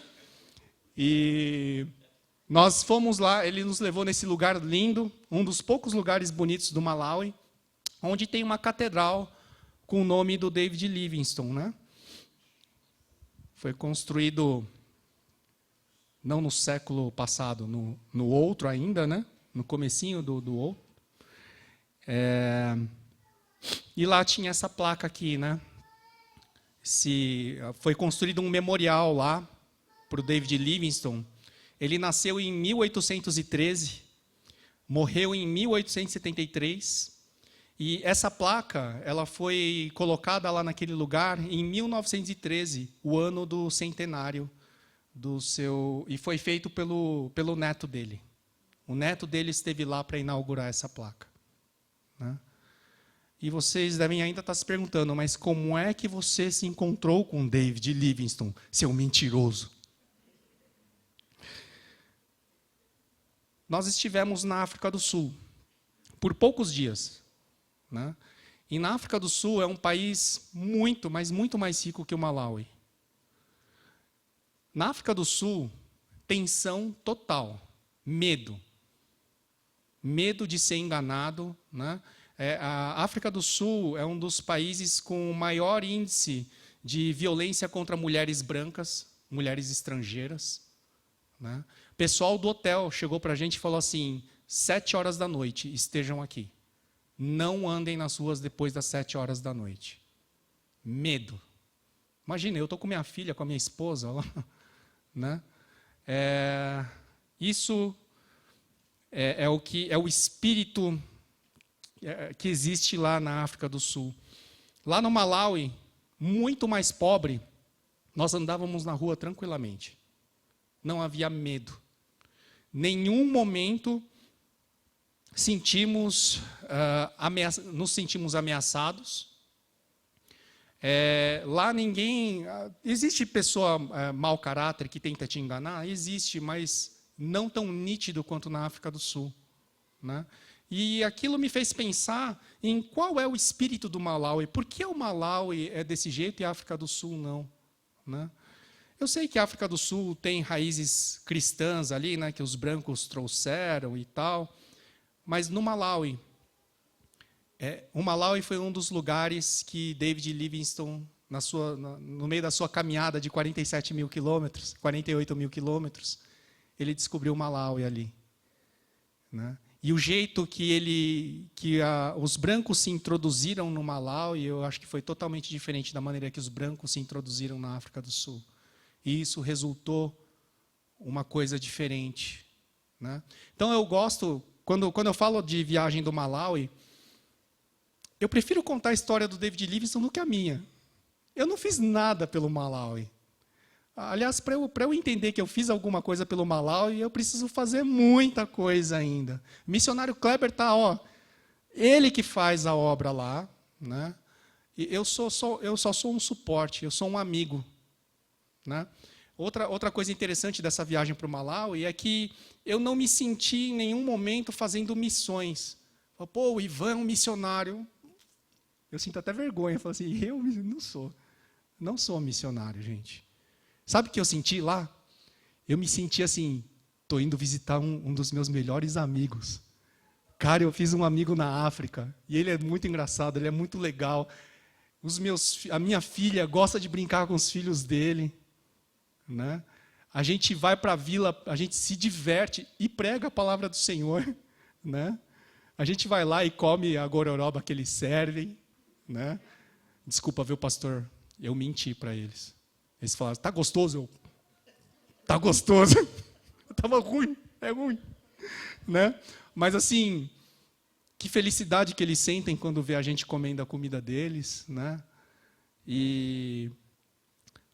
E nós fomos lá, ele nos levou nesse lugar lindo, um dos poucos lugares bonitos do Malawi, onde tem uma catedral com o nome do David Livingstone, né? Foi construído não no século passado, no outro ainda, né? No comecinho do outro. E lá tinha essa placa aqui, né? Foi construído um memorial lá para o David Livingstone. Ele nasceu em 1813, morreu em 1873, e essa placa ela foi colocada lá naquele lugar em 1913, o ano do centenário e foi feito pelo neto dele. O neto dele esteve lá para inaugurar essa placa, né? E vocês devem ainda estar se perguntando: mas como é que você se encontrou com David Livingstone, seu mentiroso? Nós estivemos na África do Sul por poucos dias, né? E na África do Sul é um país muito, mas muito mais rico que o Malawi. Na África do Sul, tensão total, medo de ser enganado, né? A África do Sul é um dos países com o maior índice de violência contra mulheres brancas, mulheres estrangeiras, né? O pessoal do hotel chegou para a gente e falou assim: 7 horas da noite, estejam aqui. Não andem nas ruas depois das 7 horas da noite. Medo. Imagina, eu estou com minha filha, com a minha esposa lá, né? Isso é o espírito que existe lá na África do Sul. Lá no Malawi, muito mais pobre, nós andávamos na rua tranquilamente. Não havia medo. Nenhum momento nos sentimos ameaçados. Lá ninguém... Existe pessoa mau caráter que tenta te enganar? Existe, mas não tão nítido quanto na África do Sul, né? E aquilo me fez pensar em qual é o espírito do Malawi. Por que o Malawi é desse jeito e a África do Sul não, né? Eu sei que a África do Sul tem raízes cristãs ali, né, que os brancos trouxeram e tal, mas no Malawi, o Malawi foi um dos lugares que David Livingstone, no meio da sua caminhada de 47 mil quilômetros, 48 mil quilômetros, ele descobriu o Malawi ali, né? E o jeito que os brancos se introduziram no Malawi, eu acho que foi totalmente diferente da maneira que os brancos se introduziram na África do Sul. E isso resultou uma coisa diferente, né? Então eu gosto, quando eu falo de viagem do Malawi, eu prefiro contar a história do David Livingstone do que a minha. Eu não fiz nada pelo Malawi. Aliás, para eu entender que eu fiz alguma coisa pelo Malawi, eu preciso fazer muita coisa ainda. O missionário Kleber está, ele que faz a obra lá, né? E eu só sou um suporte, eu sou um amigo, né? Outra coisa interessante dessa viagem para o Malawi é que eu não me senti em nenhum momento fazendo missões. Pô, o Ivan é um missionário. Eu sinto até vergonha, falo assim, eu não sou missionário, gente. Sabe o que eu senti lá? Eu me senti assim, estou indo visitar um dos meus melhores amigos. Cara, eu fiz um amigo na África, e ele é muito engraçado, ele é muito legal. A minha filha gosta de brincar com os filhos dele, né? A gente vai para a vila, a gente se diverte e prega a palavra do Senhor, né? A gente vai lá e come a gororoba que eles servem, né? Desculpa, viu, pastor? Eu menti para eles. Eles falaram, tá gostoso? Tá gostoso. Tava ruim, é ruim, né? Mas assim, que felicidade que eles sentem quando vê a gente comendo a comida deles, né?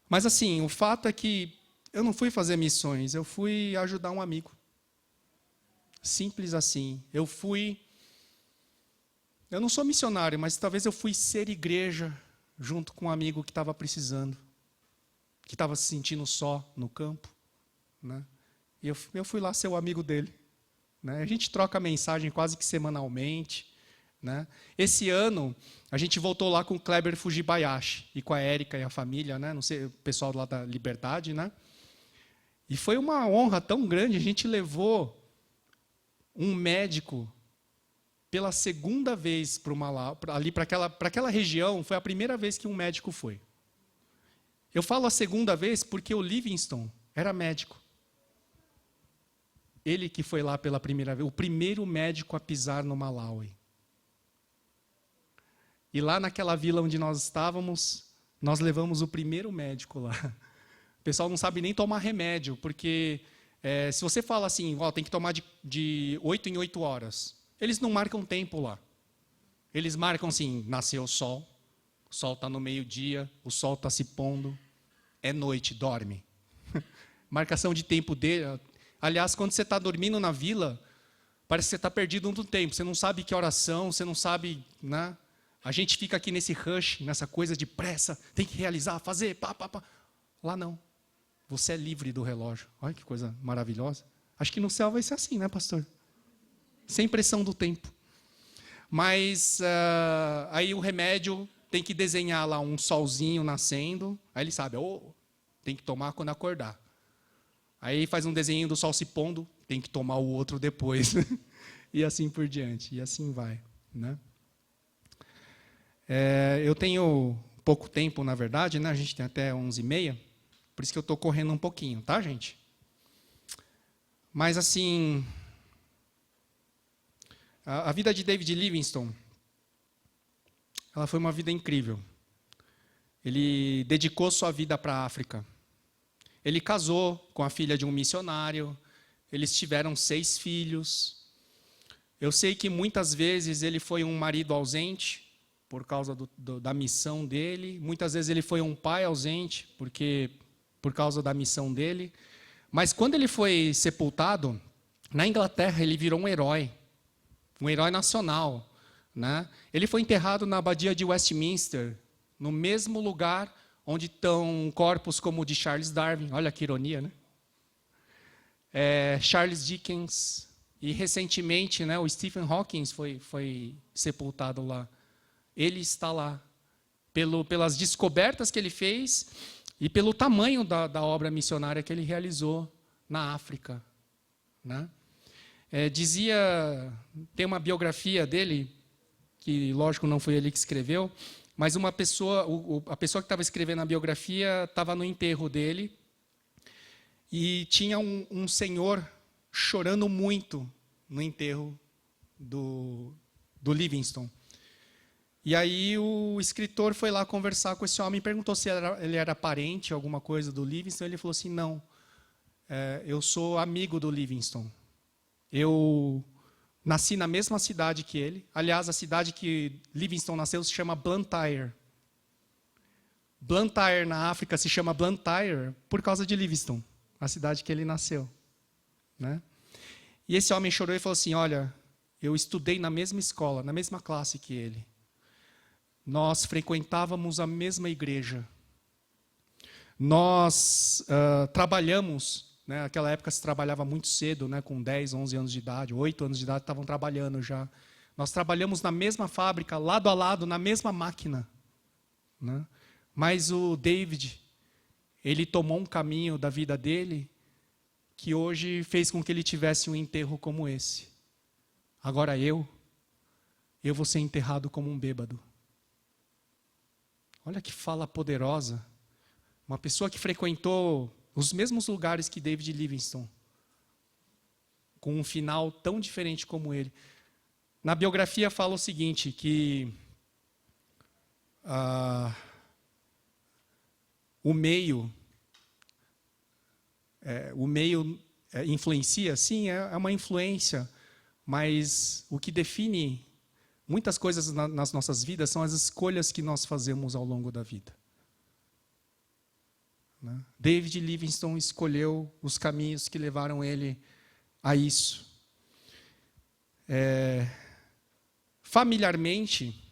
Mas assim, o fato é que eu não fui fazer missões, eu fui ajudar um amigo. Simples assim. Eu não sou missionário, mas talvez eu fui ser igreja junto com um amigo que estava precisando, que estava se sentindo só no campo, né? E eu fui lá ser o amigo dele, né? A gente troca mensagem quase que semanalmente, né? Esse ano a gente voltou lá com o Kleber Fujibayashi e com a Érica e a família, né? Não sei, o pessoal lá da Liberdade, né? E foi uma honra tão grande, a gente levou um médico pela segunda vez para ali para aquela região, foi a primeira vez que um médico foi. Eu falo a segunda vez porque o Livingstone era médico. Ele que foi lá pela primeira vez, o primeiro médico a pisar no Malawi. E lá naquela vila onde nós estávamos, nós levamos o primeiro médico lá. O pessoal não sabe nem tomar remédio, porque se você fala assim, tem que tomar de 8 em 8 horas, eles não marcam tempo lá. Eles marcam assim, nasceu o sol está no meio-dia, o sol está se pondo, é noite, dorme. Marcação de tempo dele. Aliás, quando você está dormindo na vila, parece que você está perdido no tempo. Você não sabe que oração, você não sabe, né? A gente fica aqui nesse rush, nessa coisa de pressa, tem que realizar, fazer, pá. Lá não. Você é livre do relógio. Olha que coisa maravilhosa. Acho que no céu vai ser assim, né, pastor? Sem pressão do tempo. Mas aí o remédio tem que desenhar lá um solzinho nascendo. Aí ele sabe, tem que tomar quando acordar. Aí faz um desenho do sol se pondo, tem que tomar o outro depois. E assim por diante. E assim vai, né? Eu tenho pouco tempo, na verdade, né? A gente tem até 11h30. Por isso que eu estou correndo um pouquinho, tá, gente? Mas, assim, a vida de David Livingstone, ela foi uma vida incrível. Ele dedicou sua vida para a África. Ele casou com a filha de um missionário. Eles tiveram 6 filhos. Eu sei que muitas vezes ele foi um marido ausente, por causa da missão dele. Muitas vezes ele foi um pai ausente, por causa da missão dele. Mas quando ele foi sepultado, na Inglaterra ele virou um herói nacional, né? Ele foi enterrado na abadia de Westminster, no mesmo lugar onde estão corpos como o de Charles Darwin. Olha que ironia, né? Charles Dickens, e recentemente, né, o Stephen Hawking foi sepultado lá. Ele está lá, pelas descobertas que ele fez e pelo tamanho da obra missionária que ele realizou na África, né? Tem uma biografia dele, que lógico não foi ele que escreveu, mas a pessoa que estava escrevendo a biografia estava no enterro dele, e tinha um senhor chorando muito no enterro do Livingstone. E aí o escritor foi lá conversar com esse homem e perguntou se ele era parente, alguma coisa do Livingstone. Ele falou assim, não, eu sou amigo do Livingstone. Eu nasci na mesma cidade que ele. Aliás, a cidade que Livingstone nasceu se chama Blantyre. Blantyre, na África, se chama Blantyre por causa de Livingstone, a cidade que ele nasceu, né? E esse homem chorou e falou assim, olha, eu estudei na mesma escola, na mesma classe que ele. Nós frequentávamos a mesma igreja. Nós trabalhamos, né? Naquela época se trabalhava muito cedo, né? Com 10, 11 anos de idade, 8 anos de idade, estavam trabalhando já. Nós trabalhamos na mesma fábrica, lado a lado, na mesma máquina, né? Mas o David, ele tomou um caminho da vida dele que hoje fez com que ele tivesse um enterro como esse. Agora eu vou ser enterrado como um bêbado. Olha que fala poderosa. Uma pessoa que frequentou os mesmos lugares que David Livingstone, com um final tão diferente como ele. Na biografia fala o seguinte, que o meio influencia, sim, é uma influência, mas o que define muitas coisas nas nossas vidas são as escolhas que nós fazemos ao longo da vida. Né? David Livingstone escolheu os caminhos que levaram ele a isso. Familiarmente,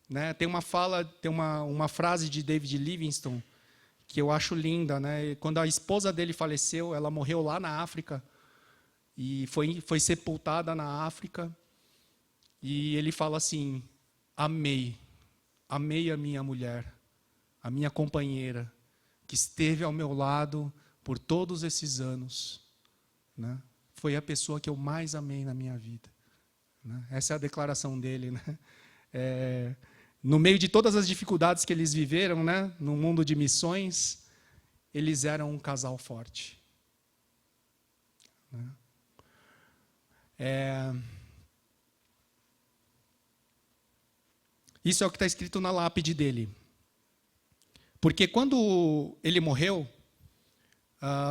né, tem uma frase de David Livingstone que eu acho linda, né? Quando a esposa dele faleceu, ela morreu lá na África e foi sepultada na África. E ele fala assim: amei a minha mulher, a minha companheira, que esteve ao meu lado por todos esses anos. Né? Foi a pessoa que eu mais amei na minha vida. Né? Essa é a declaração dele. Né? No meio de todas as dificuldades que eles viveram, né, no mundo de missões, eles eram um casal forte. Né? Isso é o que está escrito na lápide dele. Porque quando ele morreu,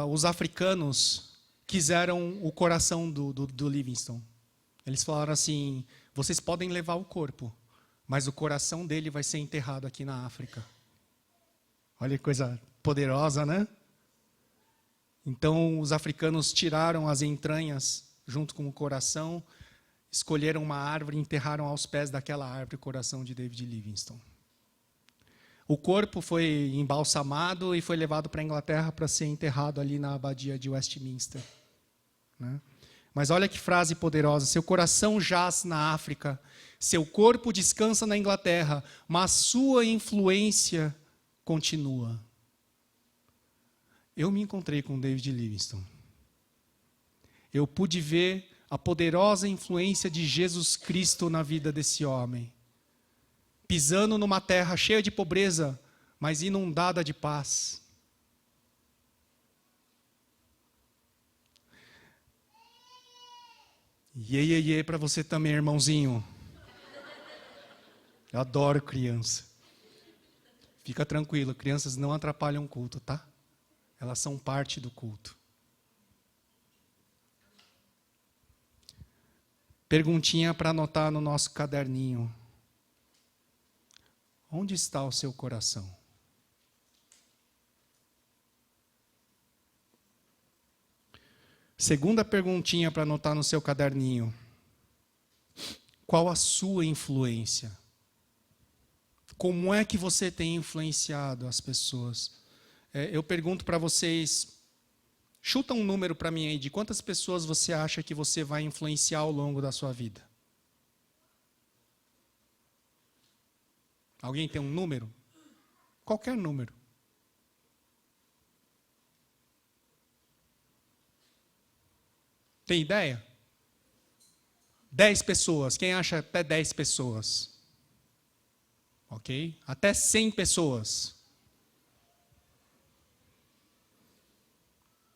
os africanos quiseram o coração do Livingstone. Eles falaram assim: vocês podem levar o corpo, mas o coração dele vai ser enterrado aqui na África. Olha que coisa poderosa, né? Então, os africanos tiraram as entranhas junto com o coração, escolheram uma árvore e enterraram aos pés daquela árvore o coração de David Livingstone. O corpo foi embalsamado e foi levado para a Inglaterra para ser enterrado ali na abadia de Westminster. Né? Mas olha que frase poderosa: seu coração jaz na África, seu corpo descansa na Inglaterra, mas sua influência continua. Eu me encontrei com David Livingstone. Eu pude ver a poderosa influência de Jesus Cristo na vida desse homem. Pisando numa terra cheia de pobreza, mas inundada de paz. Iê para você também, irmãozinho. Eu adoro criança. Fica tranquilo, crianças não atrapalham o culto, tá? Elas são parte do culto. Perguntinha para anotar no nosso caderninho. Onde está o seu coração? Segunda perguntinha para anotar no seu caderninho. Qual a sua influência? Como é que você tem influenciado as pessoas? Eu pergunto para vocês, chuta um número para mim aí, de quantas pessoas você acha que você vai influenciar ao longo da sua vida? Alguém tem um número? Qualquer número. Tem ideia? 10 pessoas. Quem acha até 10 pessoas? Ok? Até 100 pessoas.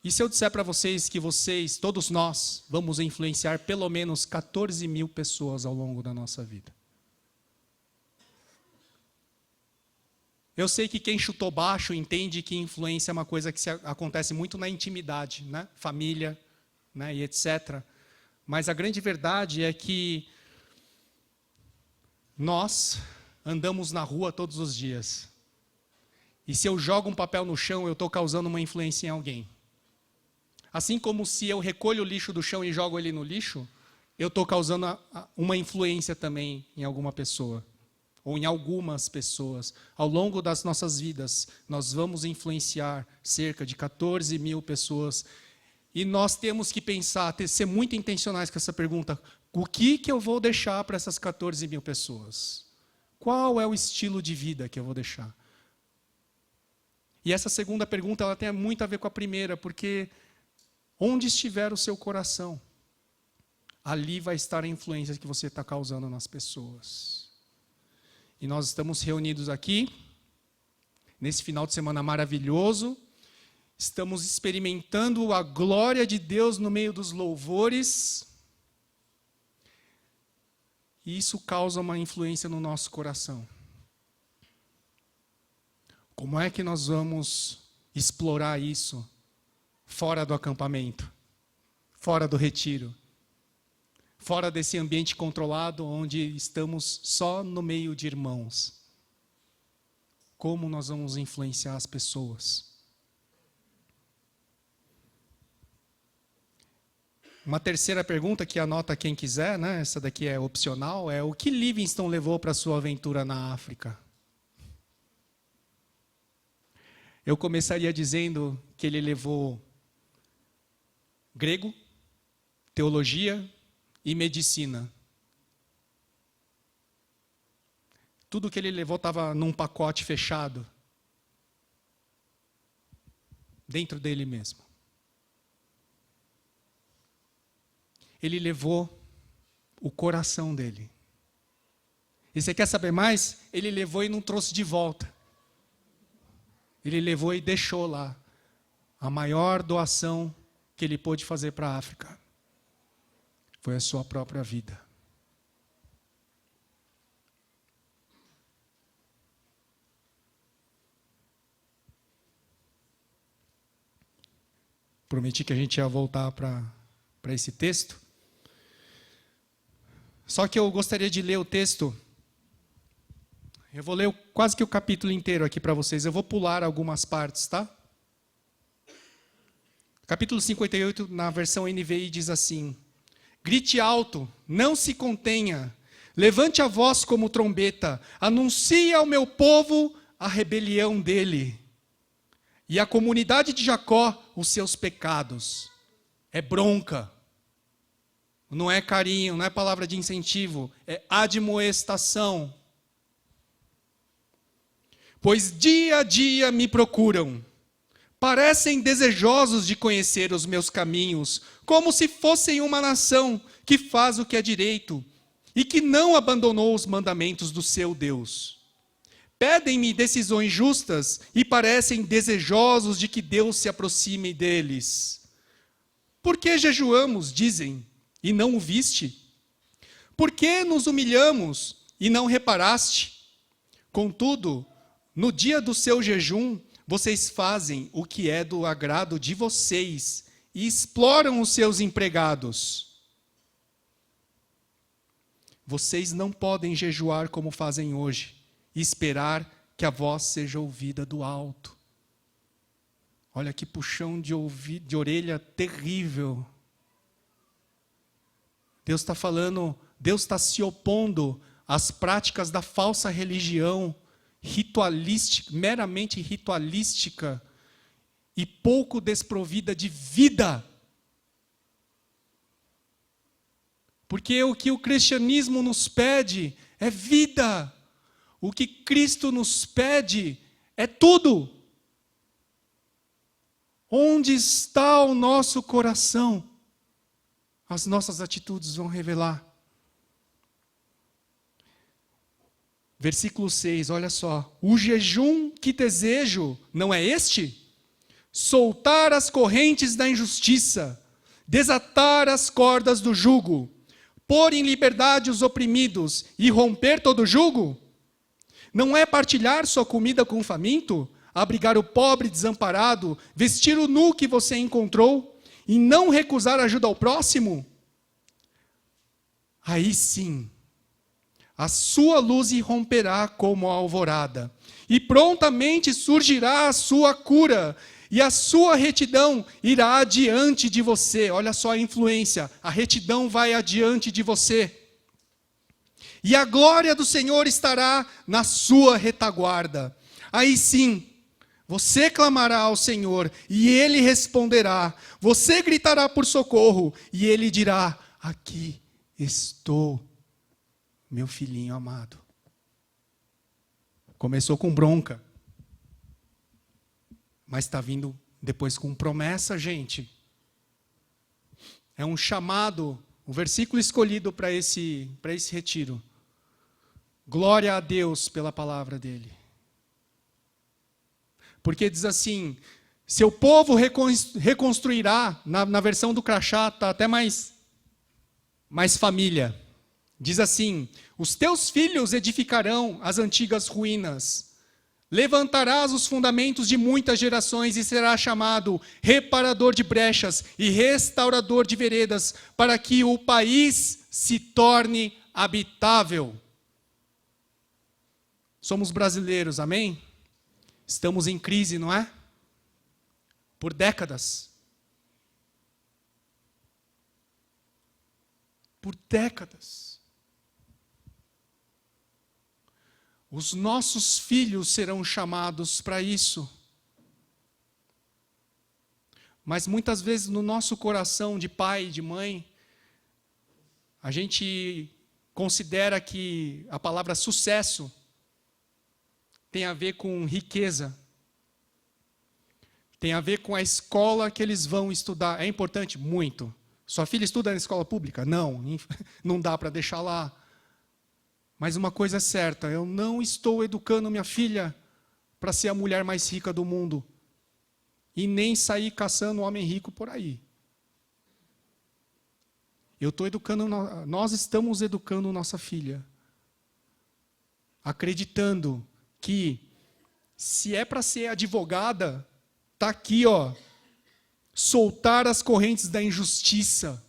E se eu disser para vocês que vocês, todos nós, vamos influenciar pelo menos 14 mil pessoas ao longo da nossa vida? Eu sei que quem chutou baixo entende que influência é uma coisa que acontece muito na intimidade, né? Família, né? E etc. Mas a grande verdade é que nós andamos na rua todos os dias. E se eu jogo um papel no chão, eu estou causando uma influência em alguém. Assim como se eu recolho o lixo do chão e jogo ele no lixo, eu estou causando uma influência também em alguma pessoa. Ou em algumas pessoas. Ao longo das nossas vidas, nós vamos influenciar cerca de 14 mil pessoas. E nós temos que pensar, ser muito intencionais com essa pergunta: o que eu vou deixar para essas 14 mil pessoas? Qual é o estilo de vida que eu vou deixar? E essa segunda pergunta ela tem muito a ver com a primeira, porque onde estiver o seu coração, ali vai estar a influência que você está causando nas pessoas. E nós estamos reunidos aqui, nesse final de semana maravilhoso, estamos experimentando a glória de Deus no meio dos louvores, e isso causa uma influência no nosso coração. Como é que nós vamos explorar isso fora do acampamento, fora do retiro, fora desse ambiente controlado onde estamos só no meio de irmãos? Como nós vamos influenciar as pessoas? Uma terceira pergunta, que anota quem quiser, né? Essa daqui é opcional, é: o que Livingstone levou para a sua aventura na África? Eu começaria dizendo que ele levou grego, teologia e medicina. Tudo que ele levou estava num pacote fechado, dentro dele mesmo. Ele levou o coração dele. E você quer saber mais? Ele levou e não trouxe de volta. Ele levou e deixou lá a maior doação que ele pôde fazer para a África. Foi a sua própria vida. Prometi que a gente ia voltar para esse texto. Só que eu gostaria de ler o texto. Eu vou ler quase que o capítulo inteiro aqui para vocês. Eu vou pular algumas partes, tá? Capítulo 58, na versão NVI, diz assim: grite alto, não se contenha, levante a voz como trombeta, anuncie ao meu povo a rebelião dele, e à comunidade de Jacó os seus pecados. É bronca, não é carinho, não é palavra de incentivo, é admoestação. Pois dia a dia me procuram, parecem desejosos de conhecer os meus caminhos, como se fossem uma nação que faz o que é direito e que não abandonou os mandamentos do seu Deus. Pedem-me decisões justas e parecem desejosos de que Deus se aproxime deles. Por que jejuamos, dizem, e não o viste? Por que nos humilhamos e não reparaste? Contudo, no dia do seu jejum, vocês fazem o que é do agrado de vocês e exploram os seus empregados. Vocês não podem jejuar como fazem hoje e esperar que a voz seja ouvida do alto. Olha que puxão de orelha terrível. Deus está falando, Deus está se opondo às práticas da falsa religião, ritualística, meramente ritualística e pouco desprovida de vida. Porque o que o cristianismo nos pede é vida. O que Cristo nos pede é tudo. Onde está o nosso coração? As nossas atitudes vão revelar. Versículo 6, olha só. O jejum que desejo não é este? Soltar as correntes da injustiça, desatar as cordas do jugo, pôr em liberdade os oprimidos e romper todo jugo? Não é partilhar sua comida com o faminto, abrigar o pobre desamparado, vestir o nu que você encontrou e não recusar ajuda ao próximo? Aí sim, a sua luz irromperá como a alvorada, e prontamente surgirá a sua cura, e a sua retidão irá adiante de você. Olha só a influência, a retidão vai adiante de você. E a glória do Senhor estará na sua retaguarda. Aí sim, você clamará ao Senhor, e Ele responderá. Você gritará por socorro, e Ele dirá: aqui estou, meu filhinho amado. Começou com bronca, mas está vindo depois com promessa, gente. É um chamado O versículo escolhido para esse retiro. Glória a Deus pela palavra dele. Porque diz assim, seu povo reconstruirá, na versão do Crachá, está até mais família. Diz assim, os teus filhos edificarão as antigas ruínas. Levantarás os fundamentos de muitas gerações e será chamado reparador de brechas e restaurador de veredas, para que o país se torne habitável. Somos brasileiros, amém? Estamos em crise, não é? Por décadas. Por décadas. Os nossos filhos serão chamados para isso. Mas muitas vezes no nosso coração de pai e de mãe, a gente considera que a palavra sucesso tem a ver com riqueza. Tem a ver com a escola que eles vão estudar. É importante? Muito. Sua filha estuda na escola pública? Não, não dá para deixar lá. Mas uma coisa é certa, eu não estou educando minha filha para ser a mulher mais rica do mundo. E nem sair caçando um homem rico por aí. Nós estamos educando nossa filha. Acreditando que se é para ser advogada, está aqui, ó, soltar as correntes da injustiça,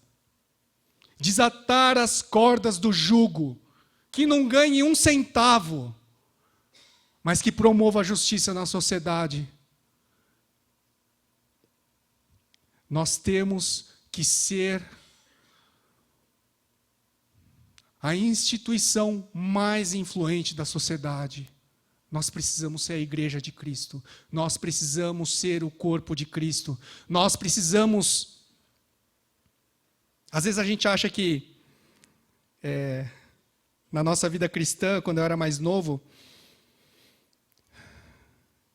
desatar as cordas do jugo, que não ganhe um centavo, mas que promova a justiça na sociedade. Nós temos que ser a instituição mais influente da sociedade. Nós precisamos ser a igreja de Cristo. Nós precisamos ser o corpo de Cristo. Nós precisamos... Às vezes a gente acha que... na nossa vida cristã, quando eu era mais novo,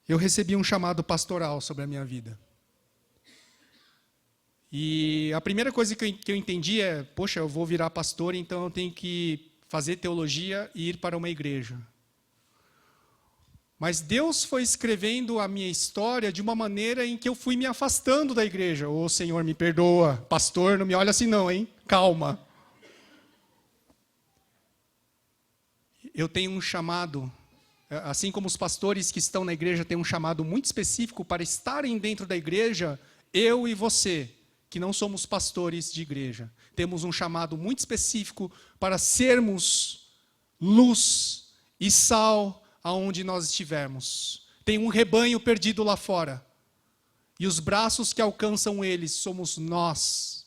eu recebi um chamado pastoral sobre a minha vida. E a primeira coisa que eu entendi é, poxa, eu vou virar pastor, então eu tenho que fazer teologia e ir para uma igreja. Mas Deus foi escrevendo a minha história de uma maneira em que eu fui me afastando da igreja. Ô, Senhor, me perdoa. Pastor, não me olha assim não, hein? Calma. Eu tenho um chamado, assim como os pastores que estão na igreja têm um chamado muito específico para estarem dentro da igreja, eu e você, que não somos pastores de igreja, temos um chamado muito específico para sermos luz e sal aonde nós estivermos. Tem um rebanho perdido lá fora, e os braços que alcançam eles somos nós.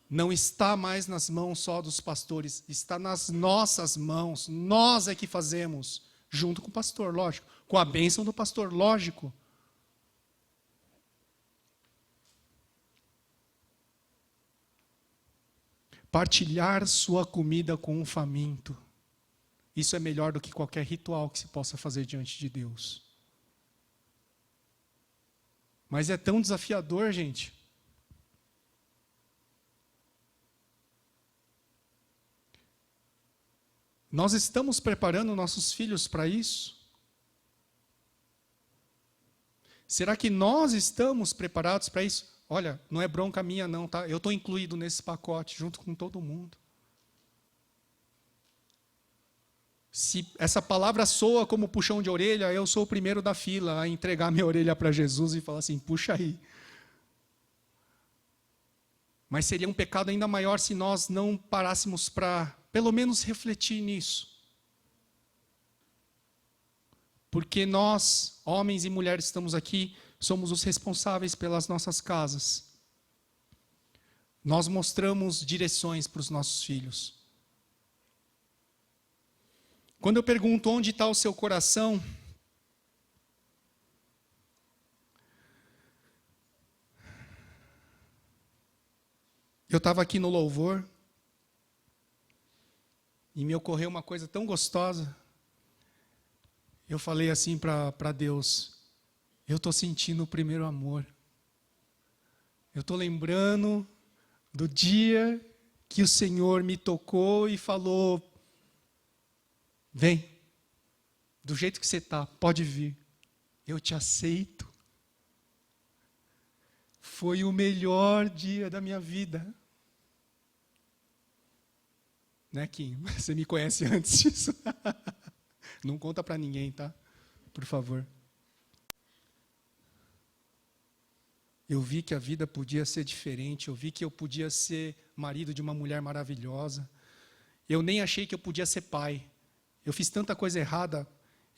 Não está mais nas mãos só dos pastores, está nas nossas mãos. Nós é que fazemos, junto com o pastor, lógico. Com a bênção do pastor, lógico. Partilhar sua comida com um faminto. Isso é melhor do que qualquer ritual que se possa fazer diante de Deus. Mas é tão desafiador, gente. Nós estamos preparando nossos filhos para isso? Será que nós estamos preparados para isso? Olha, não é bronca minha não, tá? Eu estou incluído nesse pacote, junto com todo mundo. Se essa palavra soa como puxão de orelha, eu sou o primeiro da fila a entregar minha orelha para Jesus e falar assim, puxa aí. Mas seria um pecado ainda maior se nós não parássemos para, pelo menos, refletir nisso. Porque nós, homens e mulheres, estamos aqui, somos os responsáveis pelas nossas casas. Nós mostramos direções para os nossos filhos. Quando eu pergunto onde está o seu coração, eu estava aqui no louvor e me ocorreu uma coisa tão gostosa. Eu falei assim para Deus, eu estou sentindo o primeiro amor. Eu estou lembrando do dia que o Senhor me tocou e falou: vem, do jeito que você está, pode vir, eu te aceito. Foi o melhor dia da minha vida. Né, Kim? Você me conhece antes disso? Não conta para ninguém, tá? Por favor. Eu vi que a vida podia ser diferente, eu vi que eu podia ser marido de uma mulher maravilhosa. Eu nem achei que eu podia ser pai. Eu fiz tanta coisa errada,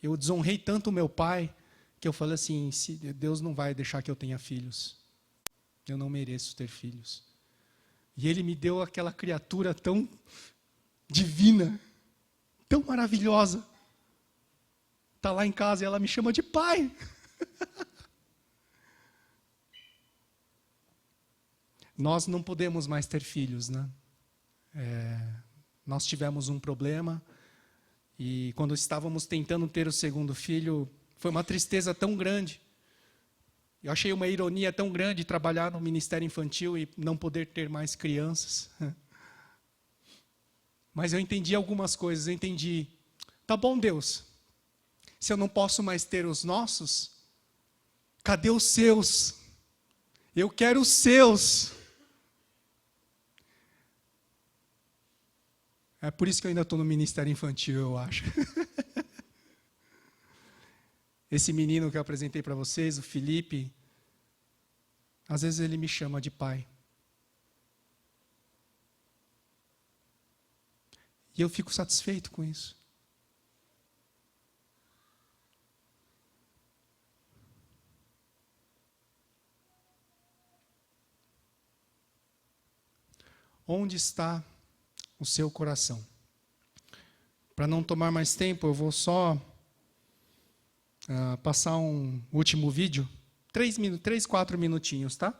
eu desonrei tanto o meu pai, que eu falei assim, Deus não vai deixar que eu tenha filhos. Eu não mereço ter filhos. E Ele me deu aquela criatura tão divina, tão maravilhosa. Está lá em casa e ela me chama de pai. Nós não podemos mais ter filhos, né? Nós tivemos um problema e quando estávamos tentando ter o segundo filho, foi uma tristeza tão grande. Eu achei uma ironia tão grande trabalhar no Ministério Infantil e não poder ter mais crianças. Mas eu entendi algumas coisas, eu entendi. Tá bom, Deus, se eu não posso mais ter os nossos, cadê os seus? Eu quero os seus. É por isso que eu ainda estou no Ministério Infantil, eu acho. Esse menino que eu apresentei para vocês, o Felipe, às vezes ele me chama de pai. E eu fico satisfeito com isso. Onde está o seu coração? Para não tomar mais tempo, eu vou só passar um último vídeo, 4 minutinhos, tá?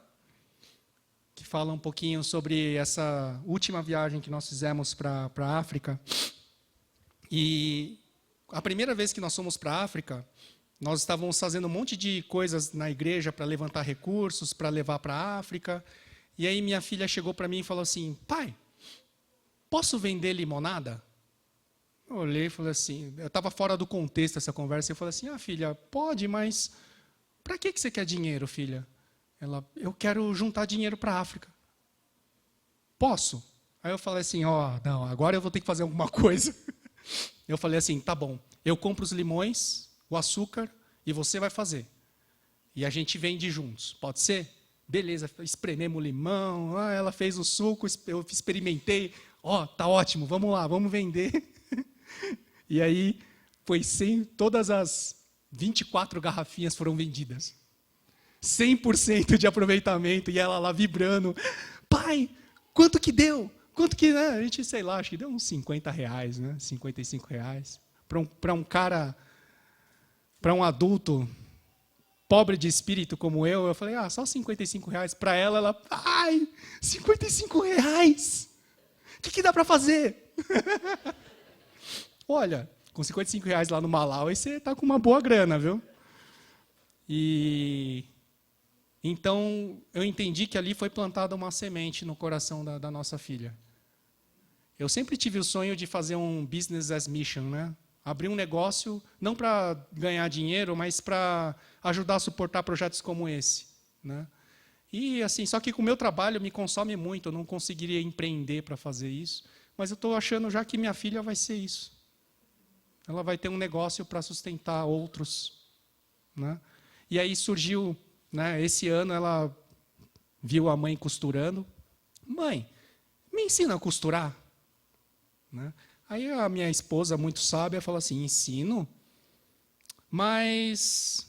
Que fala um pouquinho sobre essa última viagem que nós fizemos para a África. E a primeira vez que nós fomos para a África, nós estávamos fazendo um monte de coisas na igreja para levantar recursos, para levar para a África. E aí minha filha chegou para mim e falou assim: pai, posso vender limonada? Eu olhei e falei assim, eu estava fora do contexto dessa conversa, eu falei assim: filha, pode, mas para que você quer dinheiro, filha? Ela: eu quero juntar dinheiro para a África. Posso? Aí eu falei assim: não, agora eu vou ter que fazer alguma coisa. Eu falei assim: tá bom, eu compro os limões, o açúcar, e você vai fazer. E a gente vende juntos, pode ser? Beleza, esprememos o limão, ela fez o suco, eu experimentei, tá ótimo, vamos lá, vamos vender. E aí, todas as 24 garrafinhas foram vendidas. 100% de aproveitamento, e ela lá vibrando. Pai, quanto que deu? Quanto que, né? A gente, sei lá, acho que deu uns R$50, né? R$55. Para um cara, para um adulto pobre de espírito como eu falei: só R$55. Para ela, R$55? O que dá para fazer? Olha, com R$55 lá no Malawi, você está com uma boa grana, viu? E então eu entendi que ali foi plantada uma semente no coração da nossa filha. Eu sempre tive o sonho de fazer um business as mission, né? Abrir um negócio, não para ganhar dinheiro, mas para ajudar a suportar projetos como esse, né? E assim, só que com o meu trabalho me consome muito, eu não conseguiria empreender para fazer isso, mas eu estou achando já que minha filha vai ser isso. Ela vai ter um negócio para sustentar outros, né? E aí surgiu, né, esse ano ela viu a mãe costurando. Mãe, me ensina a costurar, né? Aí a minha esposa, muito sábia, falou assim: ensino? Mas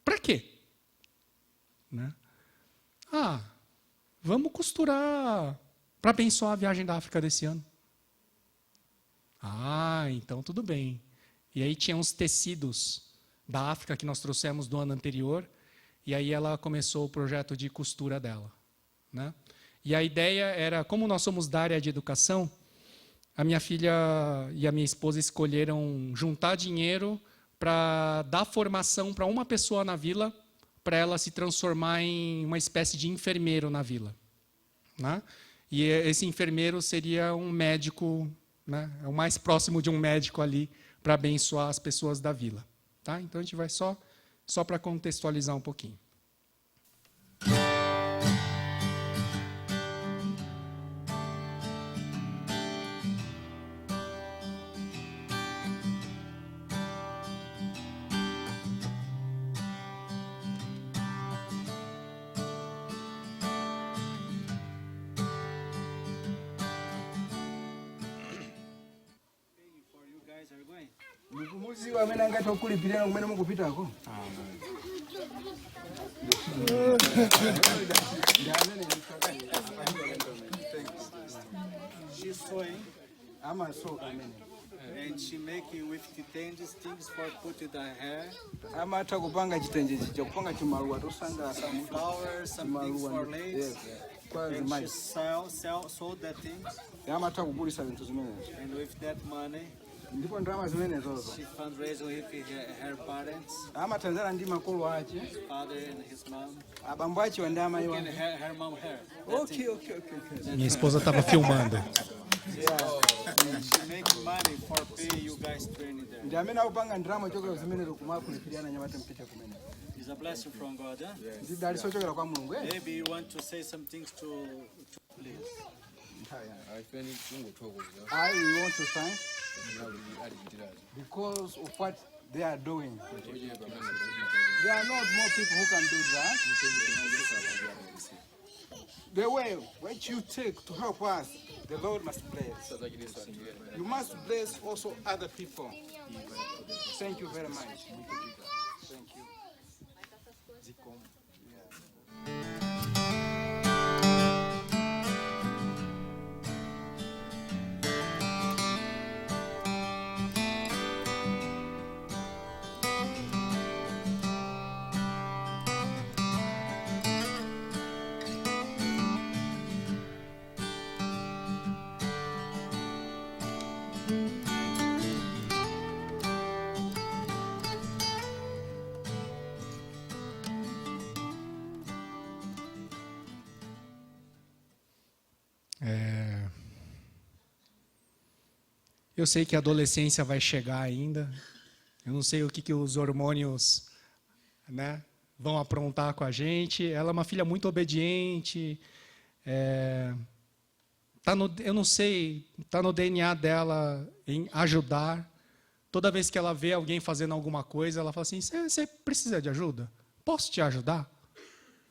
para quê? Né? Vamos costurar para abençoar a viagem da África desse ano. Então tudo bem. E aí tinha uns tecidos da África que nós trouxemos do ano anterior, e aí ela começou o projeto de costura dela, né? E a ideia era, como nós somos da área de educação, a minha filha e a minha esposa escolheram juntar dinheiro para dar formação para uma pessoa na vila para ela se transformar em uma espécie de enfermeiro na vila, né? E esse enfermeiro seria um médico, né? É o mais próximo de um médico ali para abençoar as pessoas da vila, tá? Então a gente vai só para contextualizar um pouquinho. Muziwa amene angati okulipirira kumene mukupitako. She's sewing Amasoka amene. and she making with kitengis things for put in the hair, Amatha kupanga chitenje chicha kupanga chimaluwa tosangalatsa mutu. flowers, some things for lace. Kwa And she zimayi. sold that things, Amatha kugulitsa zinthu zimenezo. and with that money, Ndipo ndalama zimenezozo. she fundraised with her parents, Amathandizana ndi makolo ace, father and his mom, abambo ace ndi amayi and wake. her mom hair. That's Okay, it. okay. Minha esposa estava filmando. She making money for pay you guys training there. Ndi amene akupanga ndalama chokera zimenezo kumakulipirana nyamata mpite kumene. It's a blessing from God, huh? Ndi dalitso chokera kwa Mulungu. Maybe you want to say some things to please. I want to thank because of what they are doing. There are not more people who can do that. The way which you take to help us, the Lord must bless. You must bless also other people. Thank you very much. Thank you. Eu sei que a adolescência vai chegar ainda. Eu não sei o que os hormônios, né, vão aprontar com a gente. Ela é uma filha muito obediente. Eu não sei, está no DNA dela em ajudar. Toda vez que ela vê alguém fazendo alguma coisa, ela fala assim: você precisa de ajuda? Posso te ajudar?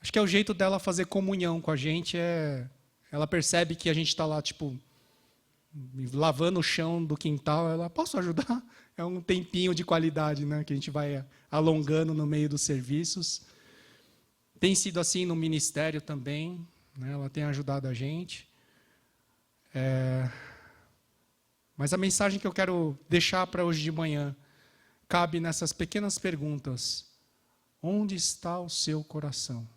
Acho que é o jeito dela fazer comunhão com a gente. Ela percebe que a gente está lá, tipo, lavando o chão do quintal. Ela: posso ajudar? É um tempinho de qualidade, né, que a gente vai alongando no meio dos serviços. Tem sido assim no ministério também, né, ela tem ajudado a gente. Mas a mensagem que eu quero deixar para hoje de manhã cabe nessas pequenas perguntas. Onde está o seu coração?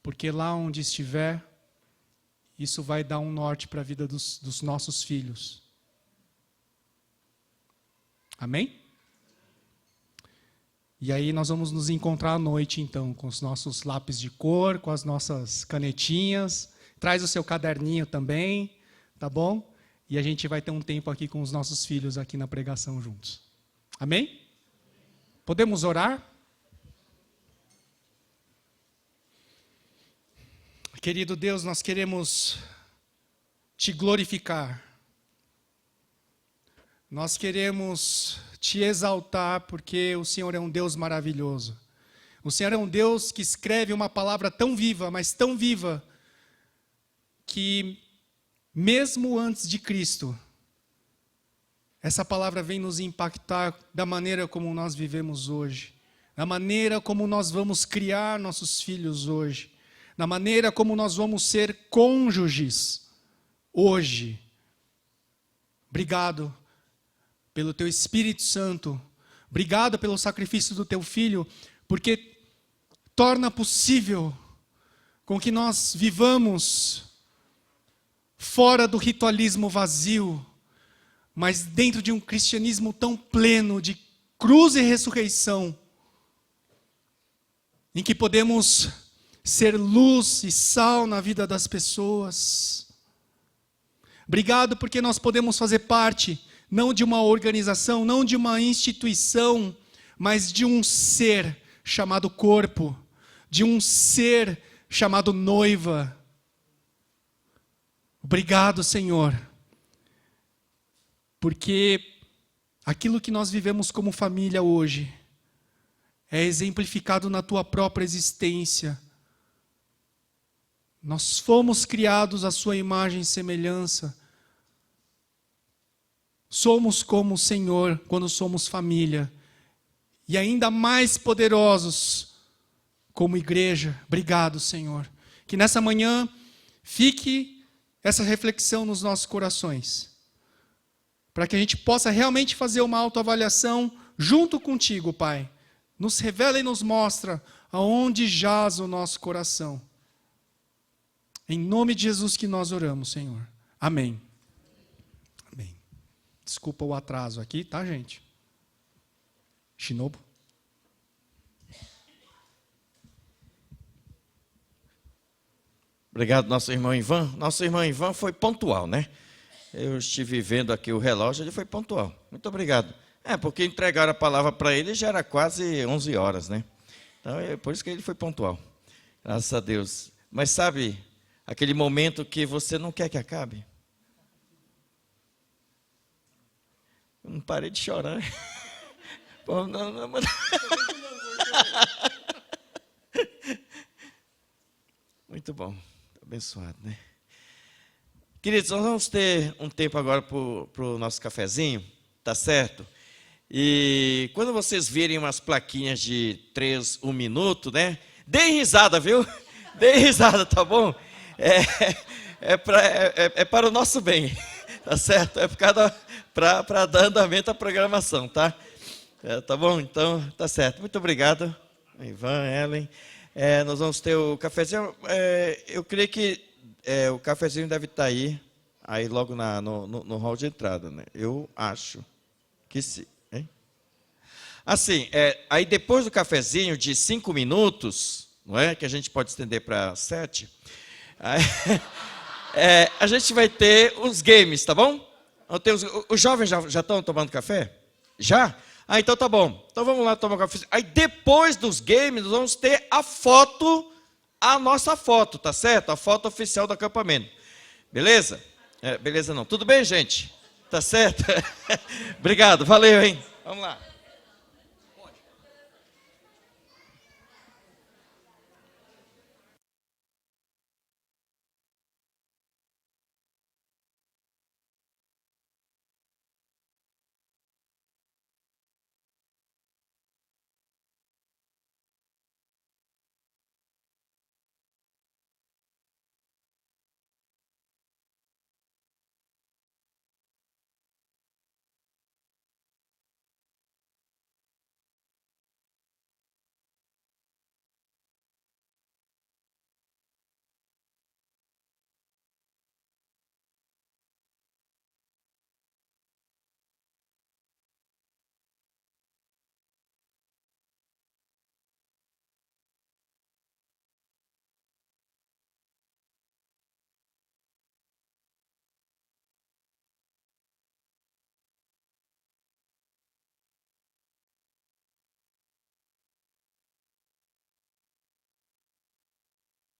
Porque lá onde estiver, isso vai dar um norte para a vida dos nossos filhos. Amém? E aí nós vamos nos encontrar à noite, então, com os nossos lápis de cor, com as nossas canetinhas. Traz o seu caderninho também, tá bom? E a gente vai ter um tempo aqui com os nossos filhos aqui na pregação juntos. Amém? Podemos orar? Querido Deus, nós queremos te glorificar. Nós queremos te exaltar porque o Senhor é um Deus maravilhoso. O Senhor é um Deus que escreve uma palavra tão viva, mas tão viva, que mesmo antes de Cristo, essa palavra vem nos impactar da maneira como nós vivemos hoje, da maneira como nós vamos criar nossos filhos hoje, da maneira como nós vamos ser cônjuges hoje. Obrigado pelo teu Espírito Santo, obrigado pelo sacrifício do teu Filho, porque torna possível com que nós vivamos fora do ritualismo vazio, mas dentro de um cristianismo tão pleno de cruz e ressurreição, em que podemos ser luz e sal na vida das pessoas. Obrigado porque nós podemos fazer parte, não de uma organização, não de uma instituição, mas de um ser chamado corpo, de um ser chamado noiva. Obrigado, Senhor, porque aquilo que nós vivemos como família hoje é exemplificado na tua própria existência. Nós fomos criados à sua imagem e semelhança. Somos como o Senhor quando somos família. E ainda mais poderosos como igreja. Obrigado, Senhor. Que nessa manhã fique essa reflexão nos nossos corações. Para que a gente possa realmente fazer uma autoavaliação junto contigo, Pai. Nos revela e nos mostra aonde jaz o nosso coração. Em nome de Jesus que nós oramos, Senhor. Amém. Amém. Desculpa o atraso aqui, tá, gente? Shinobu. Obrigado, nosso irmão Ivan. Nosso irmão Ivan foi pontual, né? Eu estive vendo aqui o relógio, ele foi pontual. Muito obrigado. Porque entregaram a palavra para ele já era quase 11 horas, né? Então, é por isso que ele foi pontual. Graças a Deus. Mas sabe, aquele momento que você não quer que acabe? Eu não parei de chorar. Pô, não. Muito bom. Abençoado, né? Queridos, nós vamos ter um tempo agora para o nosso cafezinho, tá certo? E quando vocês virem umas plaquinhas de 3, 1 minuto, né? Deem risada, viu? Deem risada, tá bom? É para o nosso bem, tá certo? É para dar andamento à programação, tá? Tá bom? Então, tá certo. Muito obrigado, Ivan, Ellen. Nós vamos ter o cafezinho. Eu creio que o cafezinho deve estar aí logo no hall de entrada, né? Eu acho que sim. Hein? Assim, aí depois do cafezinho de 5 minutos, não é? Que a gente pode estender para 7, a gente vai ter os games, tá bom? Os jovens já estão tomando café? Já? Então tá bom. Então vamos lá tomar café. Aí depois dos games, nós vamos ter a nossa foto, tá certo? A foto oficial do acampamento. Beleza? Beleza não. Tudo bem, gente? Tá certo? Obrigado, valeu, hein? Vamos lá.